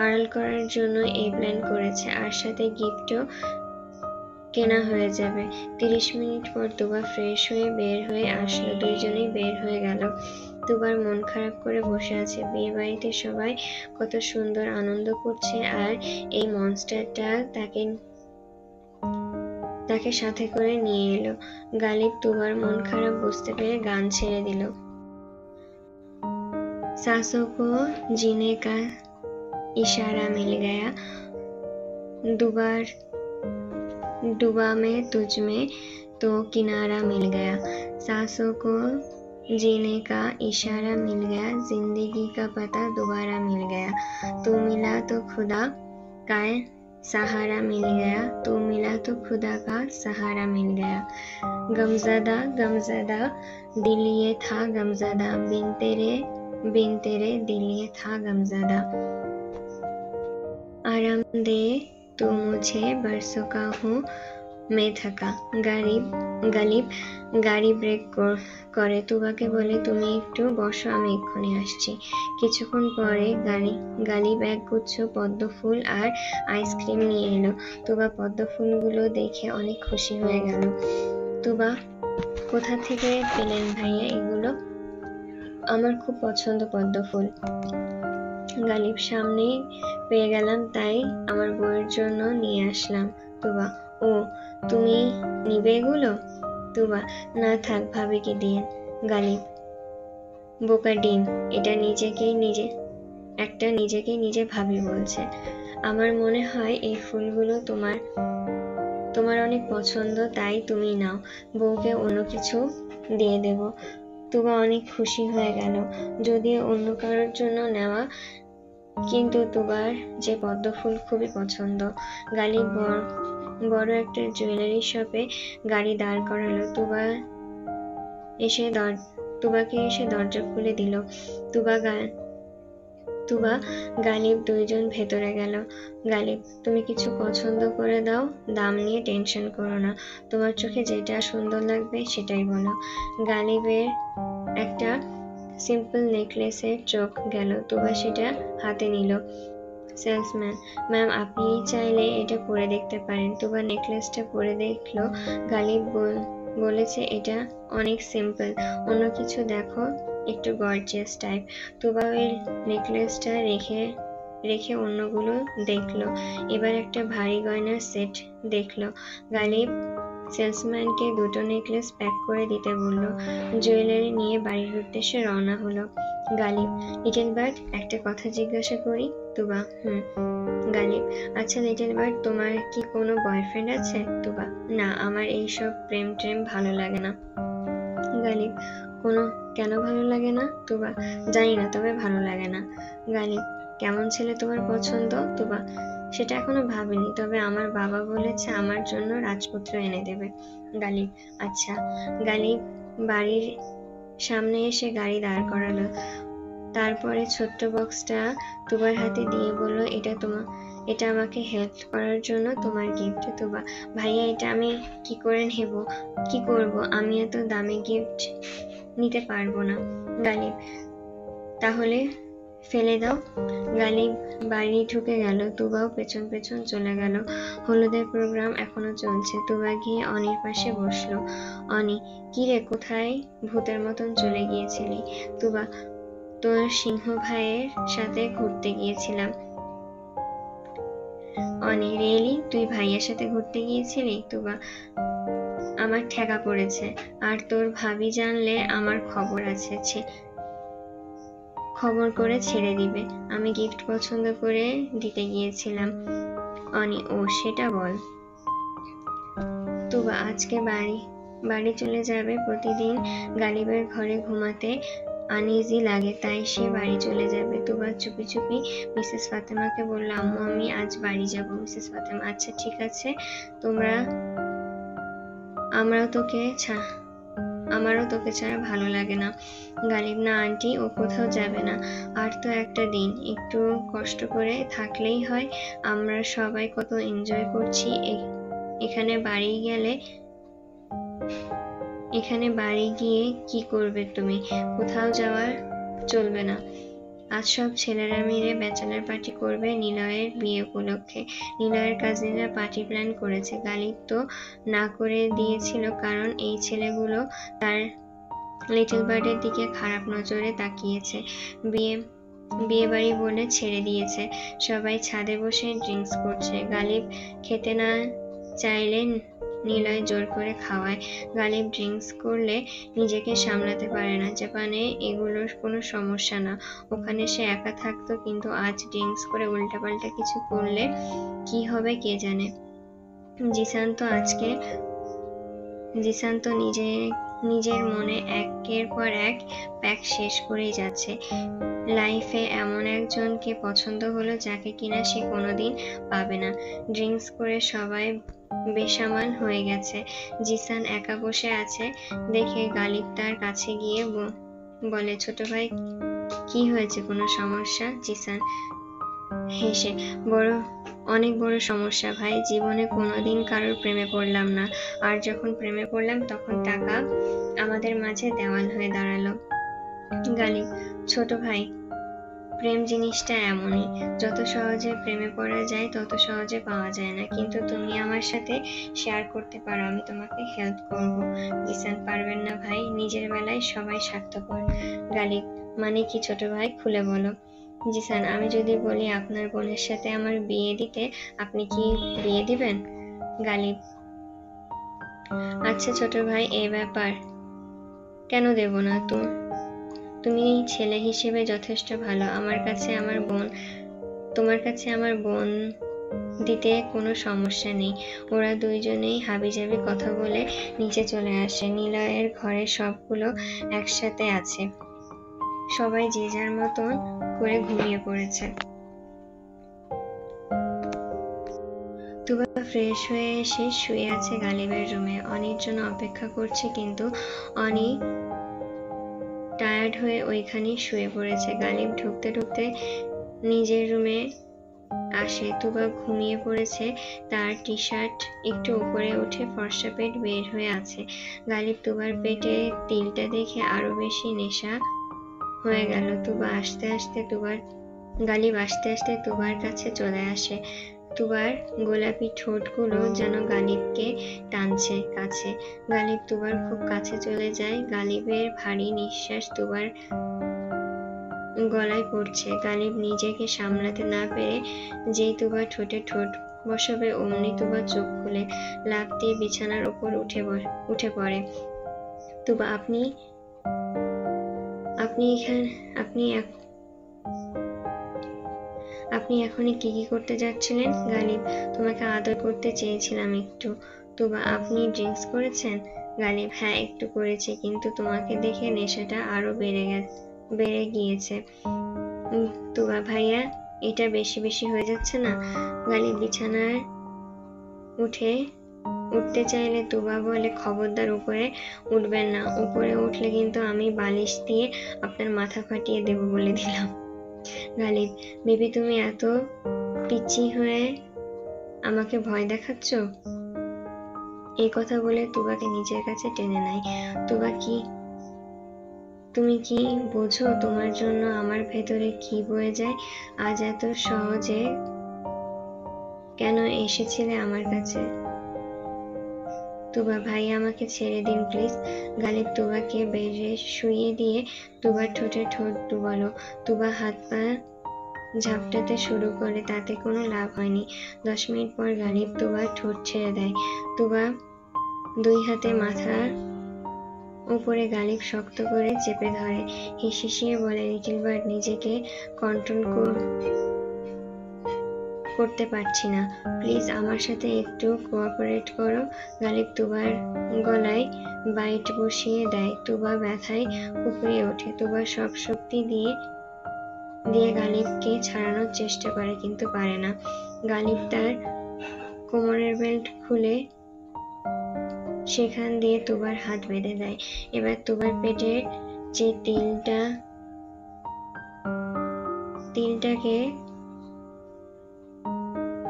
Speaker 1: আড়াল করার জন্য এই প্ল্যান করেছে, আর সাথে গিফটও কেনা হয়ে যাবে। 30 মিনিট পর তুবা ফ্রেশ হয়ে বের হয়ে আসলো। দুইজনেই বের হয়ে গেল। তুবার মন খারাপ করে বসে আছে। বিয়ে বাড়িতে সবাই কত সুন্দর আনন্দ করছে, আর এই মনস্টারটা তাকে সাথে করে নিয়ে এলো। গালিব তুবার মন খারাপ বুঝতে পেরে গান ছেড়ে দিল। सासों को जीने का इशारा मिल गया, डूबा मैं तुझ में तो किनारा मिल गया। सांसों को जीने का इशारा मिल गया, जिंदगी का पता दोबारा मिल गया। तू मिला तो खुदा का सहारा मिल गया, तू मिला तो खुदा का सहारा मिल गया। गमज़दा दिल ये था गमज़दा, बिन तेरे दिल ये था गमज़दा। आराम दे तो मुझे, बरसों का हूँ मैं थका। গালিব গাড়ি ব্রেক করে তুবাকে বলে, তুমি একটু বসো, আমি এক্ষুনি আসছি। কিছুক্ষণ পরে গালিব এক গুচ্ছ পদ্ম ফুল আর আইসক্রিম নিয়ে এলো। তুবা পদ্ম ফুলগুলো দেখে অনেক খুশি হয়ে গেল। তুবা, কোথা থেকে পেলেন ভাইয়া এগুলো? আমার খুব পছন্দ পদ্ম ফুল। গালিব, সামনেই পেয়ে গেলাম, তাই আমার বউয়ের জন্য নিয়ে আসলাম। তুবা, ও, তুমি নিবে এগুলো? তুবা, না থাক, ভাবিকে দিয়েন। গালিব, বোকা ডিম, এটা নিজেকেই নিজে ভাবি বলছে। আমার মনে হয় এই ফুলগুলো তোমার অনেক পছন্দ, তাই তুমি নাও, বউকে অন্য কিছু দিয়ে দেব। তুবা অনেক খুশি হয়ে গেল। যদিও অন্য কারোর জন্য নেওয়া, কিন্তু তুবার যে পদ্ম ফুল খুবই পছন্দ। গালিব বড় একটা জুয়েলারি শপে গাড়ি দাঁড় করালো। তুবাকে এসে দরজা খুলে দিল। তুবা গালিব দুইজন ভেতরে গেল। গালিব, তুমি কিছু পছন্দ করে দাও, দাম নিয়ে টেনশন করো না, তোমার চোখে যেটা সুন্দর লাগবে সেটাই বলো। গালিবের একটা সিম্পল নেকলেসের চোখ গেল। তুবা সেটা হাতে নিল। সেলসম্যান, ম্যাম, আপনি চাইলে এটা পরে দেখতে পারেন। তুবা নেকলেসটা পরে দেখলো। গালিব বলেছে, এটা অনেক সিম্পল, অন্য কিছু দেখো, একটু গর্জিয়াস টাইপ। তুবা ওই নেকলেসটা রেখে অন্যগুলো দেখলো। এবার একটা ভারী গয়নার সেট দেখলো। গালিব সেলসম্যানকে দুটো নেকলেস প্যাক করে দিতে বলল। জুয়েলারি নিয়ে বাড়ির উদ্দেশ্যে রওনা হলো। গালিব, লিটল বার্ড, একটা কথা জিজ্ঞাসা করি? তুবা, গালিব, আচ্ছা লিটল বার্ড, তোমার কি কোনো বয়ফ্রেন্ড আছে? তুবা, না, আমার এইসব প্রেম ভালো লাগে না। গালিব, কেন ভালো লাগে না? তুবা, জানি না, তবে ভালো লাগে না। গালিব, কেমন ছেলে তোমার পছন্দ? তুবা, সেটা এখনো ভাবিনি, তবে আমার বাবা বলেছে আমার জন্য রাজপুত্র এনে দেবে। গালিব, আচ্ছা। গালিব বাড়ির সামনে এসে গাড়ি দাঁড় করালো। তারপরে ছোট্ট বক্সটা তুবার হাতে দিয়ে বলল, এটা আমাকে হেল্প করার জন্য তোমার গিফট। তুবা, ভাইয়া এটা আমি কি করে নেব, কি করব, আমি এত দামি গিফট নিতে পারবো না। গালিব, তাহলে ফেলে দাও। গালিব বাড়ি ঢুকে গেল, তুবাও পেছন পেছন চলে গেল। হলুদের প্রোগ্রাম এখনো চলছে। তুবা গিয়ে অনির পাশে বসলো। অনি, কিরে, কোথায় ভূতের মতন চলে গিয়েছিলি? তুবা, তোর সিংহ ভাইয়ের সাথে ঘুরতে গিয়েছিলাম। অনি, রিয়েলি? তুই ভাইয়ের সাথে ঘুরতে গিয়েছিলি? তুবা, আমার ঠেকা পড়েছে, আর তোর ভাবি জানলে আমার খবর আছে, খবর করে ছেড়ে দিবে। আমি গিফট পছন্দ করে দিতে গিয়েছিলাম। অনি, ও সেটা বল। তুবা, আজকে বাড়ি চলে যাবে। প্রতিদিন গালিবের ঘরে ঘুমাতে আনইজি লাগে, তাই সে বাড়ি চলে যাবে। তুবা চুপি চুপি মিসেস ফাতেমাকে বলল, আম্মু আমি আজ বাড়ি যাব। মিসেস ফাতেমা, আচ্ছা ঠিক আছে, আমারও তোকে ছাড়া ভালো লাগে না। গালিব, না আন্টি, ও কোথাও যাবে না। আর তো একটা দিন, একটু কষ্ট করে থাকলেই হয়। আমরা সবাই কত এনজয় করছি। এখানে বাড়ি গিয়ে কি করবে তুমি? কোথাও যাওয়া চলবে না। আজ সব ছেলেরা মিলে ব্যাচেলার পার্টি করবে নিলয়ের বিয়ে উপলক্ষে। নিলয়ের কাজিনরা পার্টি প্ল্যান করেছে। গালিব তো না করে দিয়েছিল, কারণ এই ছেলেগুলো তার লিটল বার্ডের দিকে খারাপ নজরে তাকিয়েছে। বিয়ে বাড়ি বলে ছেড়ে দিয়েছে। সবাই ছাদে বসে ড্রিঙ্কস করছে। গালিব খেতে না চাইলে নিলয় জোর করে খাওয়ায়। গালিব ড্রিঙ্কস করলে নিজেকে সামলাতে পারে না। জাপানে এগুলোর কোনো সমস্যা না, ওখানে সে একা থাকতো, কিন্তু আজ ড্রিঙ্কস করে উল্টাপাল্টা কিছু করলে কি হবে কে জানে। জিসান তো নিজের মনে একের পর এক প্যাক শেষ করেই যাচ্ছে। লাইফে এমন একজনকে পছন্দ হলো যাকে কিনা সে কোনোদিন পাবে না। ড্রিঙ্কস করে সবাই বেসামাল হয়ে গেছে। জিসান একা বসে আছে দেখে গালিব তার কাছে গিয়ে বলে, ছোট ভাই কি হয়েছে, কোনো সমস্যা? জিসান হেসে, অনেক বড় সমস্যা ভাই, জীবনে কোনোদিন কারোর প্রেমে পড়লাম না, আর যখন প্রেমে পড়লাম তখন টাকা আমাদের মাঝে দেওয়াল হয়ে দাঁড়ালো। গালিব, ছোট ভাই, প্রেম জিনিসটা এমনই, যত সহজে প্রেমে পড়া যায় তত সহজে পাওয়া যায় না, কিন্তু তুমি আমার সাথে শেয়ার করতে পারো, আমি তোমাকে হেল্প করব। জিসান, পারবেন না ভাই, নিজের বেলায় সবাই স্বার্থপর। গালিব, মানে কি ছোট ভাই, খুলে বলো। জিসান, আমি যদি বলি আপনার বোনের সাথে আমার বিয়ে দিতে, আপনি কি বিয়ে দিবেন? গালিব, আচ্ছা ছোট ভাই, এই ব্যাপার, কেন দেব না? তুমি ছেলে হিসেবে যথেষ্ট ভালো, তোমার কাছে আমার বোন দিতে কোনো সমস্যা নেই। ওরা দুইজনেই হাবিজাবি কথা বলে নিচে চলে আসে। নিলয়ের ঘরে সবগুলো একসাথে আছে, সবাই যে যার মতন করে ঘুমিয়ে পড়েছে। তুবা ফ্রেশ হয়ে এসে শুয়ে আছে গালিবের রুমে, অনির জন্য অপেক্ষা করছে, কিন্তু অনি টায়ার্ড হয়ে ওইখানেই শুয়ে পড়েছে। গালিব ঢুকতে ঢুকতে নিজের রুমে আসে। তুবা ঘুমিয়ে পড়েছে, তার টি শার্ট একটু উপরে উঠে ফর্সা পেট বের হয়ে আছে। গালিব তুবার পেটে তিলটা দেখে আরো বেশি নেশা হয়ে গেল। গালিব আস্তে আস্তে তুবার কাছে চলে আসে। তুবার গোলাপি ঠোঁটগুলো যেন গালিবকে টানছে কাছে। গালিব তুবার খুব কাছে চলে যায়। গালিবের ভারী নিঃশ্বাস তুবার গলায় পড়ছে। গালিব নিজেকে সামলাতে না পেরে যেই তুবার ঠোঁটে ঠোঁট বসাবে, অমনি তুবা চোখ খুলে লাফ দিয়ে বিছানার উপর উঠে পড়ে। তুবা, আপনি এখনই কি করতে যাচ্ছিলেন? গালিব, তোমাকে আদর করতে চেয়েছিলাম একটু। তুবা, আপনি ড্রিঙ্কস করেছেন? গালিব, হ্যাঁ একটু করেছি, কিন্তু তোমাকে দেখে নেশাটা আরো বেড়ে গিয়েছে। তুবা, ভাইয়া এটা বেশি বেশি হয়ে যাচ্ছে না? গালিব বিছানায় উঠে উঠতে চাইলে তুবা বলে, খবরদার উপরে উঠবেন না, উপরে উঠলে কিন্তু আমি বালিশ দিয়ে আপনার মাথা ফাটিয়ে দেব বলে দিলাম। গালিব, বেবি তুমি এত পিচ্চি হয়ে আমাকে ভয় দেখাচ্ছ? এই কথা বলে তুবাকে নিজের কাছে টেনে নেয়। তুবা, তুমি কি বোঝো তোমার জন্য আমার ভেতরে কি বয়ে যায়? আজ এত সহজে কেন এসেছিলে আমার কাছে? তুবা, ভাই আমাকে ছেড়ে দিন প্লিজ। গালিব তুবাকে বেডে শুইয়ে দিয়ে তুবার ঠোঁটে ঠোঁট ডুবালো। তুবা হাত পা ঝাপটাতে শুরু করে, তাতে কোনো লাভ হয়নি। 10 মিনিট পর গালিব তুবার ঠোঁট ছেড়ে দেয়। তুবা দুই হাতে মাথার উপরে গালিব শক্ত করে চেপে ধরে, হিসিয়ে বলে, লিটল বার্ড, নিজেকে কন্ট্রোল করতে পারছি না, প্লিজ আমার সাথে একটু কোঅপারেট করো। গালিব তুবার গলায় বাইট বসিয়ে দেয়। তুবা ব্যথায় কুঁকড়িয়ে ওঠে। তুবা সব শক্তি দিয়ে গালিবকে ছাড়ানোর চেষ্টা করে, কিন্তু পারে না। গালিব তার কোমরের বেল্ট খুলে সেখান দিয়ে তুবার হাত বেঁধে দেয়। এবার তুবার পেটের যে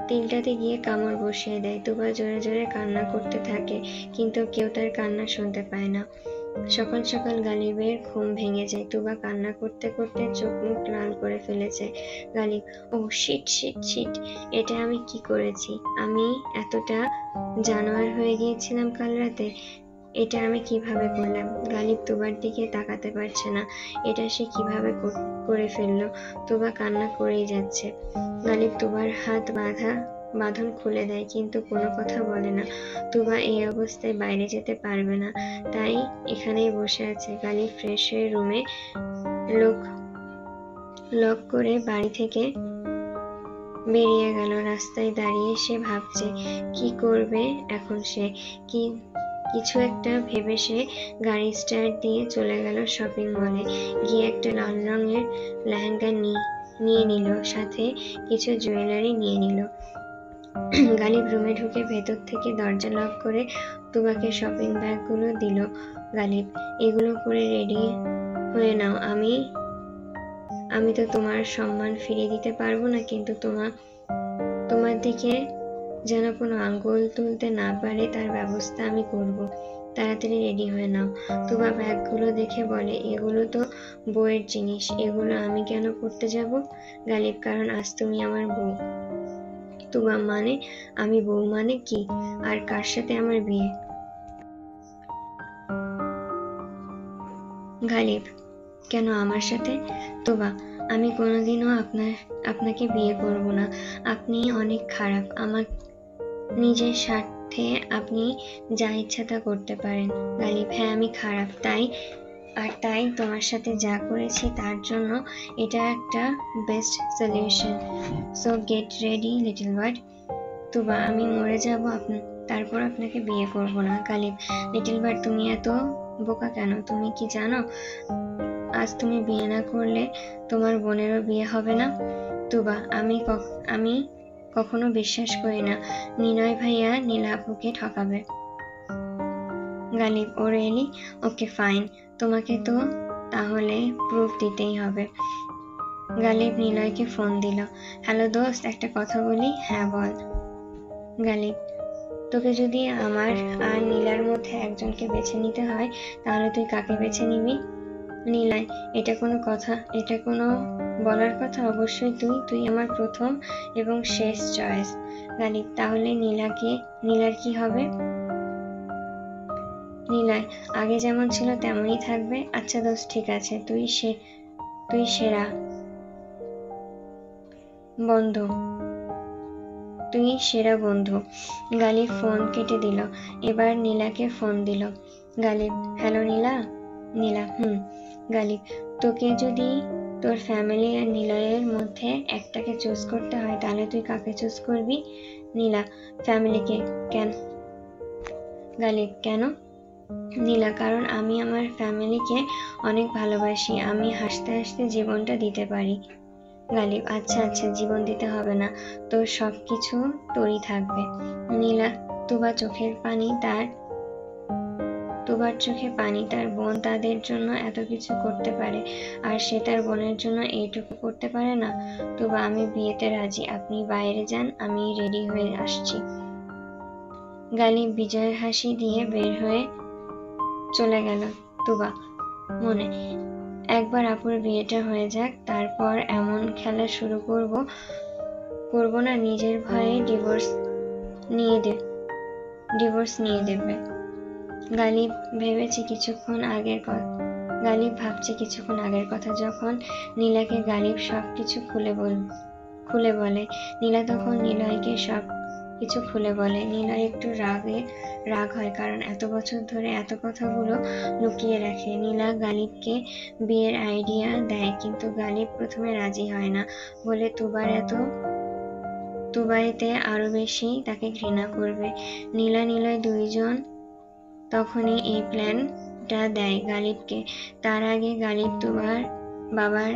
Speaker 1: তিলটাতে গিয়ে কামড় বসিয়ে দেয়। তুবা জোরে জোরে কান্না করতে থাকে, কিন্তু কেউ তার কান্না শুনতে পায় না। সকাল সকাল গালিবের ঘুম ভেঙে যায়। তুবা কান্না করতে করতে চোখ মুখ লাল করে ফেলেছে। গালিব, ও শিট শিট শিট, এটা আমি কি করেছি? আমি এতটা জানোয়ার হয়ে গিয়েছিলাম কাল রাতে। এটা আমি কিভাবে করলাম? গালিব তুবার দিকে তাকাতে পারছে না। এটা সে কিভাবে করে ফেললো? তুবা কান্না করেই যাচ্ছে। গালিব তুবার হাত বাঁধন খুলে দেয়, কিন্তু কোনো কথা বলে না। তুবা এই অবস্থায় বাইরে যেতে পারবে না, তাই এখানেই বসে আছে। গালিব ফ্রেশ হয়ে রুমে লক করে বাড়ি থেকে বেরিয়ে গেল। রাস্তায় দাঁড়িয়ে সে ভাবছে কি করবে এখন সে। কিছু একটা ভেবে সে গাড়ি স্টার্ট দিয়ে চলে গেল শপিং মলে। গিয়ে একটা লাল রঙের লেহেঙ্গা নিয়ে নিল, সাথে কিছু জুয়েলারি নিয়ে নিল। গালিব রুমে ঢুকে ভেতর থেকে দরজা লক করে তুবাকে শপিং ব্যাগগুলো দিল। গালিব, এগুলো পরে রেডি হয়ে নাও। আমি তো তোমার সম্মান ফিরিয়ে দিতে পারবো না, কিন্তু তোমার দিকে যেন কোনো আঙ্গুল তুলতে না পারে তার ব্যবস্থা আমি করব। তাড়াতাড়ি রেডি হয়ে নাও। তুবা ব্যাগগুলো দেখে বলে, এগুলো তো বউয়ের জিনিস, এগুলো আমি কেন পড়তে যাব? গালিব, কারণ আজ তুমি আমার বউ। তুবা, মানে আমি বউ মানে কি? আর কার সাথে আমার বিয়ে? গালিব, কেন আমার সাথে? তুবা, আমি কোনোদিনও আপনাকে বিয়ে করব না। আপনি অনেক খারাপ। আমার নিজের স্বার্থে আপনি যা ইচ্ছা তা করতে পারেন। গালিব, হ্যাঁ আমি খারাপ, তাই তোমার সাথে যা করেছি তার জন্য এটা একটা best solution. So get ready little bird. Tuba, আমি মরে যাব তারপর আপনাকে বিয়ে করব না। গালিব, লিটল বার্ড, তুমি এত বোকা কেন? তুমি কি জানো আজ তুমি বিয়ে না করলে তোমার বোনেরও বিয়ে হবে না? তুবা, আমি কখনো বিশ্বাস করি না নিলয় ভাইয়া নীলা আপুকে ঠকাবে। গালিব, ও রিয়েলি? ওকে ফাইন, তোমাকে তো তাহলে প্রুফ দিতেই হবে। গালিব নিলয়কে ফোন দিল। হ্যালো দোস্ত, একটা কথা বলি। হ্যাঁ বল। গালিব, তোকে যদি আমার আর নীলার মধ্যে একজনকে বেছে নিতে হয়, তাহলে তুই কাকে বেছে নিবি? নিলয়, এটা কোনো বলার কথা? অবশ্যই তুই আমার প্রথম এবং শেষ চয়েস। গালিব, তাহলে নীলার কি হবে? নিলয়, আগে যেমন ছিল তেমনই থাকবে। আচ্ছা দোস্ত, ঠিক আছে, তুই সেরা বন্ধু। গালিব ফোন কেটে দিল। এবার নীলাকে ফোন দিল। গালিব, হ্যালো নীলা। নীলা, গালিব, তোকে যদি তোর ফ্যামিলি আর নিলয়ের মধ্যে একটাকে চুজ করতে হয়, তাহলে তুই কাকে চুজ করবি? নীলা, ফ্যামিলিকে। কেন? গালিব, কেন? নীলা, কারণ আমি আমার ফ্যামিলিকে অনেক ভালোবাসি। আমি হাসতে হাসতে জীবনটা দিতে পারি। গালিব, আচ্ছা জীবন দিতে হবে না, তোর সবকিছু তোরই থাকবে। নীলা, তুবার চোখে পানি, তার বোন তাদের জন্য এত কিছু করতে পারে আর সে তার বোনের জন্য এইটুকু করতে পারে না। তুবা, আমি বিয়েতে রাজি, আপনি বাইরে যান, আমি রেডি হয়ে আসছি। গালিব বিজয়ের হাসি দিয়ে বের হয়ে চলে গেল। তুবা মনে, একবার আপুর বিয়েটা হয়ে যাক, তারপর এমন খেলা শুরু করব না নিজের ভয়ে ডিভোর্স নিয়ে দেবে। গালিব ভাবছে কিছুক্ষণ আগের কথা, যখন নীলাকে গালিব সবকিছু খুলে বলে। নীলা তখন নিলয়কে সব কিছু খুলে বলে। নিলয় একটু রাগ হয়, কারণ এত বছর ধরে এত কথাগুলো লুকিয়ে রাখে। নীলা গালিবকে বিয়ের আইডিয়া দেয়, কিন্তু গালিব প্রথমে রাজি হয় না, বলে তুবাইতে আরো বেশি তাকে ঘৃণা করবে। নিলয় দুইজন তখনই এই প্ল্যানটা দেয় গালিবকে। তার আগে গালিব তুবার বাবার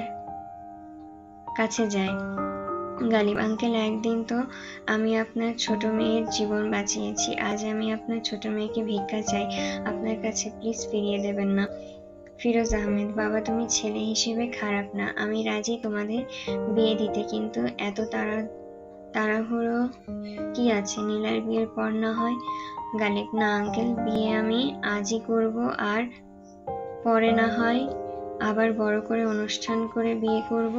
Speaker 1: কাছে যায়। গালিব আঙ্কেল, একদিন তো আমি আপনার ছোট মেয়ের জীবন বাঁচিয়েছি, আজ আমি আপনার ছোট মেয়েকে ভিক্ষা চাই আপনার কাছে, প্লিজ ফিরিয়ে দেবেন না। ফিরোজ আহমেদ, বাবা তুমি ছেলে হিসেবে খারাপ না, আমি রাজি তোমাদের বিয়ে দিতে, কিন্তু এত তাড়াহুড়ো কি আছে? নীলার বিয়ের পর না হয়? গালিব, না আঙ্কেল, বিয়ে আমি আজই করব, আর পরে না হয় আবার বড় করে অনুষ্ঠান করে বিয়ে করব,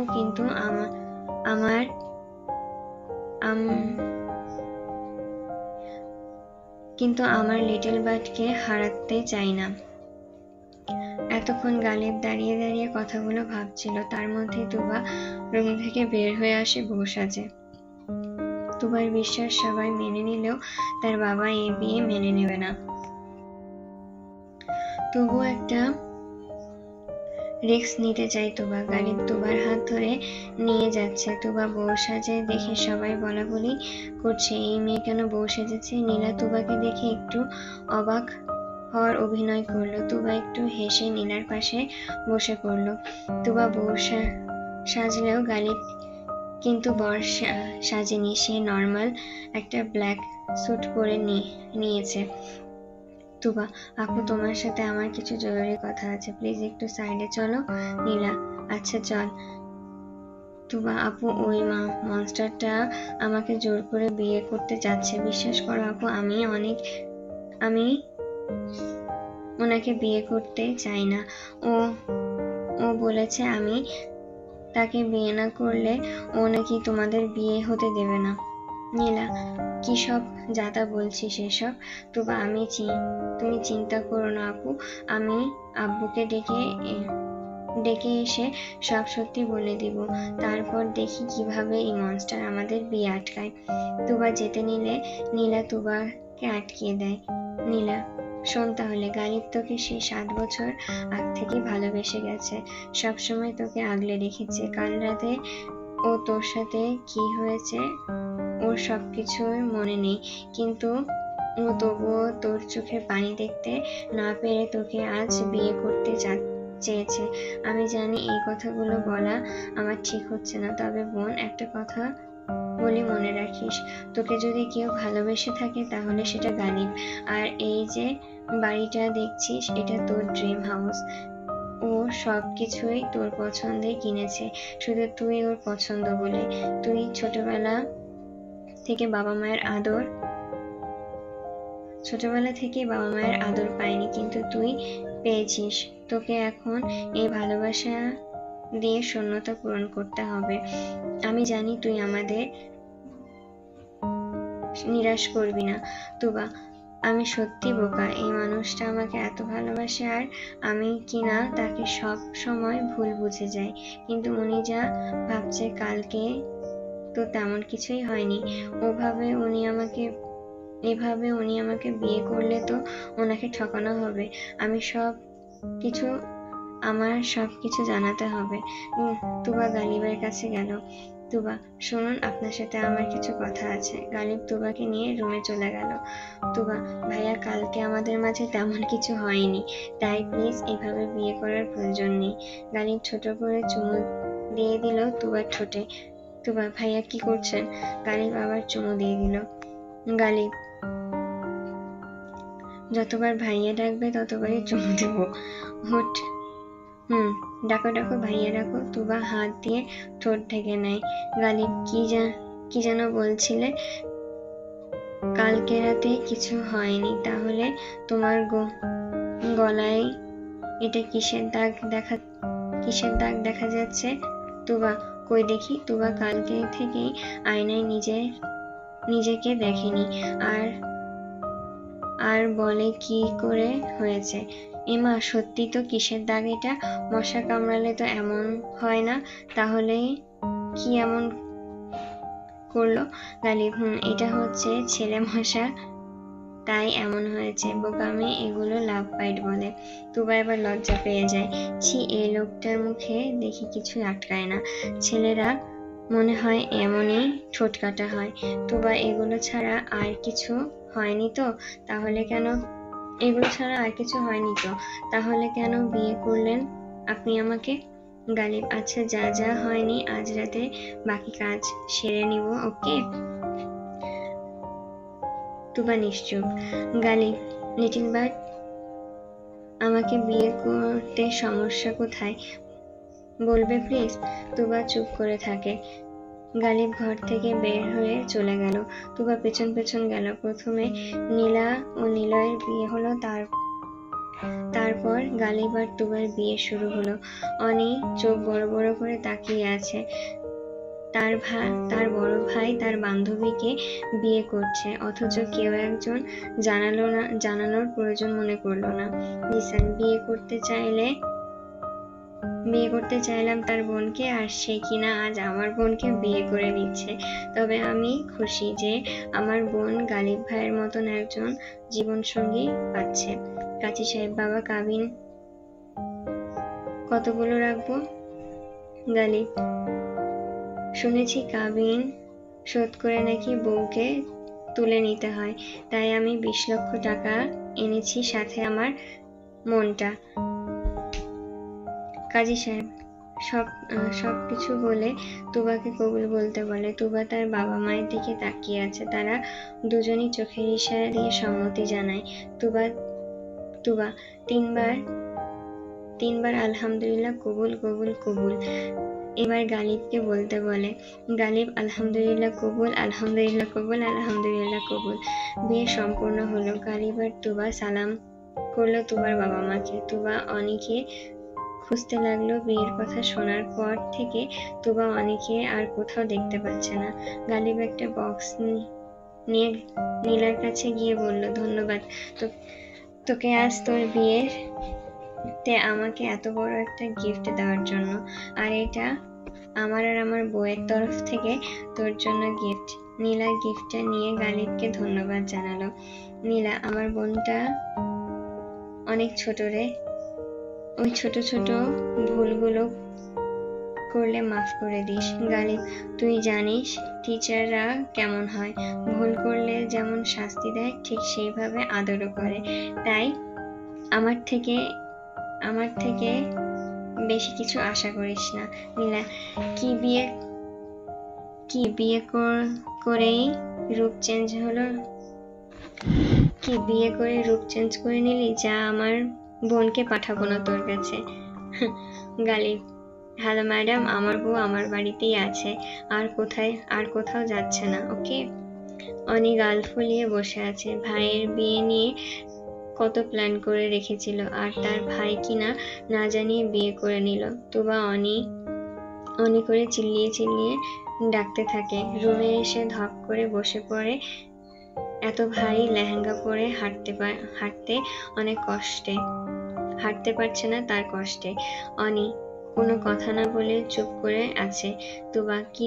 Speaker 1: কিন্তু আমার লিটল বার্ডকে হারাতে চাই না। এতক্ষণ গালিব দাঁড়িয়ে দাঁড়িয়ে কথাগুলো ভাবছিল, তার মধ্যে তুবা রুম থেকে বের হয়ে আসে বউ সাজে। তুবার বিশ্বাস সবাই মেনে নিলেও তার বাবা এই বিয়ে মেনে নেবে না। তবু একটা রিস্ক নিতে চাই তুবা। গালিব তুবার হাত ধরে নিয়ে যাচ্ছে। তুবা বউ সাজে দেখে সবাই বলাবলি করছে, এই মেয়ে কেন বউ সেজেছে? নীলা তুবাকে দেখে একটু অবাক হওয়ার অভিনয় করলো। তুবা একটু হেসে নীলার পাশে বসে পড়ল। তুবা বউ সাজলেও গালিব কিন্তু বর সাজেনি, সে নর্মাল একটা ব্ল্যাক স্যুট পরে নিয়েছে। তুবা, আপু তোমার সাথে আমার কিছু জরুরি কথা আছে, প্লিজ একটু সাইডে চলো। নীলা, আচ্ছা চল। তুবা, আপু ওই মনস্টারটা আমাকে জোর করে বিয়ে করতে চাচ্ছে, বিশ্বাস করো আপু, আমি ওনাকে বিয়ে করতে চাই না। ও বলেছে আমি তাকে বিয়ে না করলে ও নাকি তোমাদের বিয়ে হতে দেবে না। নীলা, কি সব যাতা বলছিস এসব? তুবা, তুমি চিন্তা করো না আপু, আমি আব্বুকে ডেকে এসে সব সত্যি বলে দিব, তারপর দেখি কিভাবে এই মনস্টার আমাদের বিয়ে আটকায়। তুবা যেতে নিলে নীলা তুবাকে আটকিয়ে দেয়। নীলা, শোন তাহলে, গালিব তোকে সেই 7 বছর আগ থেকে ভালোবেসে গেছে, সবসময় তোকে আগলে রেখেছে। কাল রাতে ও তোর সাথে কি হয়েছে ওর সবকিছুই মনে নেই, কিন্তু ও তবুও তোর চোখের পানি দেখতে না পেরে তোকে আজ বিয়ে করতে চেয়েছে। আমি জানি এই কথাগুলো বলা আমার ঠিক হচ্ছে না, তবে বোন একটা কথা বলি, মনে রাখিস, তোকে যদি কেউ ভালোবেসে থাকে তাহলে সেটা গালিব। আর এই যে বাড়িটা দেখছিস, এটা তোর ড্রিম হাউস, ও সবকিছুই তোর পছন্দে কিনেছে, শুধু তুই ওর পছন্দ বলে। তুই ছোটবেলা থেকে বাবা মায়ের আদর পাইনি, কিন্তু তুই পেয়েছিস। তোকে এখন এই ভালোবাসা দিয়ে শূন্যতা পূরণ করতে হবে। আমি জানি তুই আমাদের নিরাশ করবি না। তুবা, আমি সত্যি বোকা, এই মানুষটা আমাকে এত ভালোবাসে আর আমি কিনা তাকে সব সময় ভুল বুঝে যাই, কিন্তু উনি যা ভাবছে কালকে তো তেমন কিছুই হয়নি। এভাবে উনি আমাকে বিয়ে করলে তো ওনাকে ঠকানো হবে। আমার সবকিছু জানাতে হবে। তুবা গালিবের কাছে গেল। তুবা, শুনুন, আপনার সাথে আমার কিছু কথা আছে। গালিব তুবাকে নিয়ে রুমে চলে গেল। তুবা, ভাইয়া, কালকে আমাদের মাঝে তেমন কিছু হয়নি, তাই প্লিজ এভাবে বিয়ে করার প্রয়োজন নেই। গালিব ছোট করে চুমু দিয়ে দিল তুবার ঠোঁটে। তুবা, ভাইয়া কি করছেন? গালিব আবার চুমু দিয়ে দিল। গালিব, যতবার ভাইয়া ডাকবে ততবারই চুমু দেবো। হুট। ডাকো ডাকো ভাইয়া ডাকো। তুবা হাত দিয়ে ঠোঁট ঢেকে নেয়। গালিব, কি যেন বলছিলে? কালকে রাতে কিছু হয়নি? তাহলে তোমার গলায় এটা কিসের দাগ দেখা যাচ্ছে? তুবা, কই দেখি। তুবা কালকে থেকেই আয়নায় নিজেকে দেখেনি। আর বলে কি করে হয়েছে। এমা, সত্যি তো? কিসের দাগ এটা? মশা কামড়ালে তো এমন হয় না। তাহলে কি এমন করলো? গালিব, এটা হচ্ছে ছেলে মশা, তাই এমন হয়েছে। বোকামে, এগুলো লাভ বাইট বলে। তুবা এবার লজ্জা পেয়ে যায়। ছি, এই লোকটার মুখে দেখি কিছু আটকায় না। ছেলেরা মনে হয় এমনই ঠোঁট কাটা হয়। তুবা, এগুলো ছাড়া আর কিছু হয়নি তো? তাহলে কেন বিয়ে করলেন আপনি আমাকে? গালিব, আচ্ছা, যা হয়নি আজ রাতে বাকি কাজ সেরে নিব, ওকে? তুবা নিশ্চুপ। গালিব, লিটল বার্ড, আমাকে বিয়ে করতে সমস্যা কোথায় বলবে প্লিজ? তুবা চুপ করে থাকে। গালিব ঘর থেকে বের হয়ে চলে গেল। তুবা পেছন পেছন গেল। প্রথমে নীলা ও নিলয়ের বিয়ে হলো, তারপর গালিব আর তুবার বিয়ে শুরু হলো। অনি চোখ বড় বড় করে তাকিয়ে আছে। তার বড় ভাই তার বান্ধবীকে বিয়ে করছে, অথচ কেউ একজন জানানোর প্রয়োজন মনে করলো না। লিসেন, বিয়ে করতে চাইলাম তার বোনকে, আর সে কিনা আজ আমার বোনকে বিয়ে করে নিচ্ছে। তবে আমি খুশি যে আমার বোন গালিব ভাইয়ের মতন একজন জীবনসঙ্গী পাচ্ছে। কাজী সাহেব, বাবা, কাবিন কতগুলো রাখবো? গালিব, শুনেছি কাবিন শোধ করে নাকি বউকে তুলে নিতে হয়, তাই আমি 20 লক্ষ টাকা এনেছি, সাথে আমার মনটা। কাজী সাহেব সবকিছু বলে তুবাকে কবুল বলতে বলে। তুবা তার বাবা মায়ের দিকে তাকিয়ে আছে। তারা দুজনই চোখের ইশারা দিয়ে সম্মতি জানায়। তুবা তিনবার আলহামদুলিল্লাহ, কবুল কবুল কবুল। এবার গালিবকে বলতে বলে। গালিব, আলহামদুলিল্লাহ কবুল, আলহামদুলিল্লাহ কবুল, আলহামদুলিল্লাহ কবুল। বিয়ে সম্পূর্ণ হলো। গালিব আর তুবা সালাম করলো তুবার বাবা মাকে। তুবা অনিকে খুঁজতে লাগলো। বিয়ের কথা শোনার পর থেকে তুবা অনিকে আর কোথাও দেখতে পাচ্ছে না। গালিব একটা বক্স নিয়ে নীলার কাছে গিয়ে বলল, ধন্যবাদ তোকে আজ তোর বিয়েতে আমাকে এত বড় একটা গিফট দেওয়ার জন্য। আর এটা আমার আর আমার বউয়ের তরফ থেকে তোর জন্য গিফট। নীলা গিফটটা নিয়ে গালিবকে ধন্যবাদ জানালো। নীলা, আমার বোনটা অনেক ছোট রে, ওই ছোট ছোট ভুলগুলো করলে মাফ করে দিস। গালিব, তুই জানিস টিচাররা কেমন হয়, ভুল করলে যেমন শাস্তি দেয় ঠিক সেইভাবে আদরও করে। তাই আমার থেকে বেশি কিছু আশা করিস না। নীলা, কি বিয়ে করেই রূপ চেঞ্জ হলো? কি বিয়ে করে রূপ চেঞ্জ করে নিলি? যা, আমার বোনকে পাঠাবো না তোর কাছে। গালিব, হ্যালো ম্যাডাম, আমার বউ আমার বাড়িতেই আছে, আর কোথাও যাচ্ছে না, ওকে? অনি গাল ফুলিয়ে বসে আছে। ভাইয়ের বিয়ে নিয়ে কত প্ল্যান করে রেখেছিল, আর তার ভাই কিনা না জানিয়ে বিয়ে করে নিল। তুবা অনি করে চিল্লিয়ে ডাকতে থাকে। রুমে এসে ধপ করে বসে পড়ে। এত ভারী লেহেঙ্গা পরে হাঁটতে অনেক কষ্টে, হাঁটতে পারছে না তার কষ্টে। অনি কোনো কথা না বলে চুপ করে আছে। তুবা, কি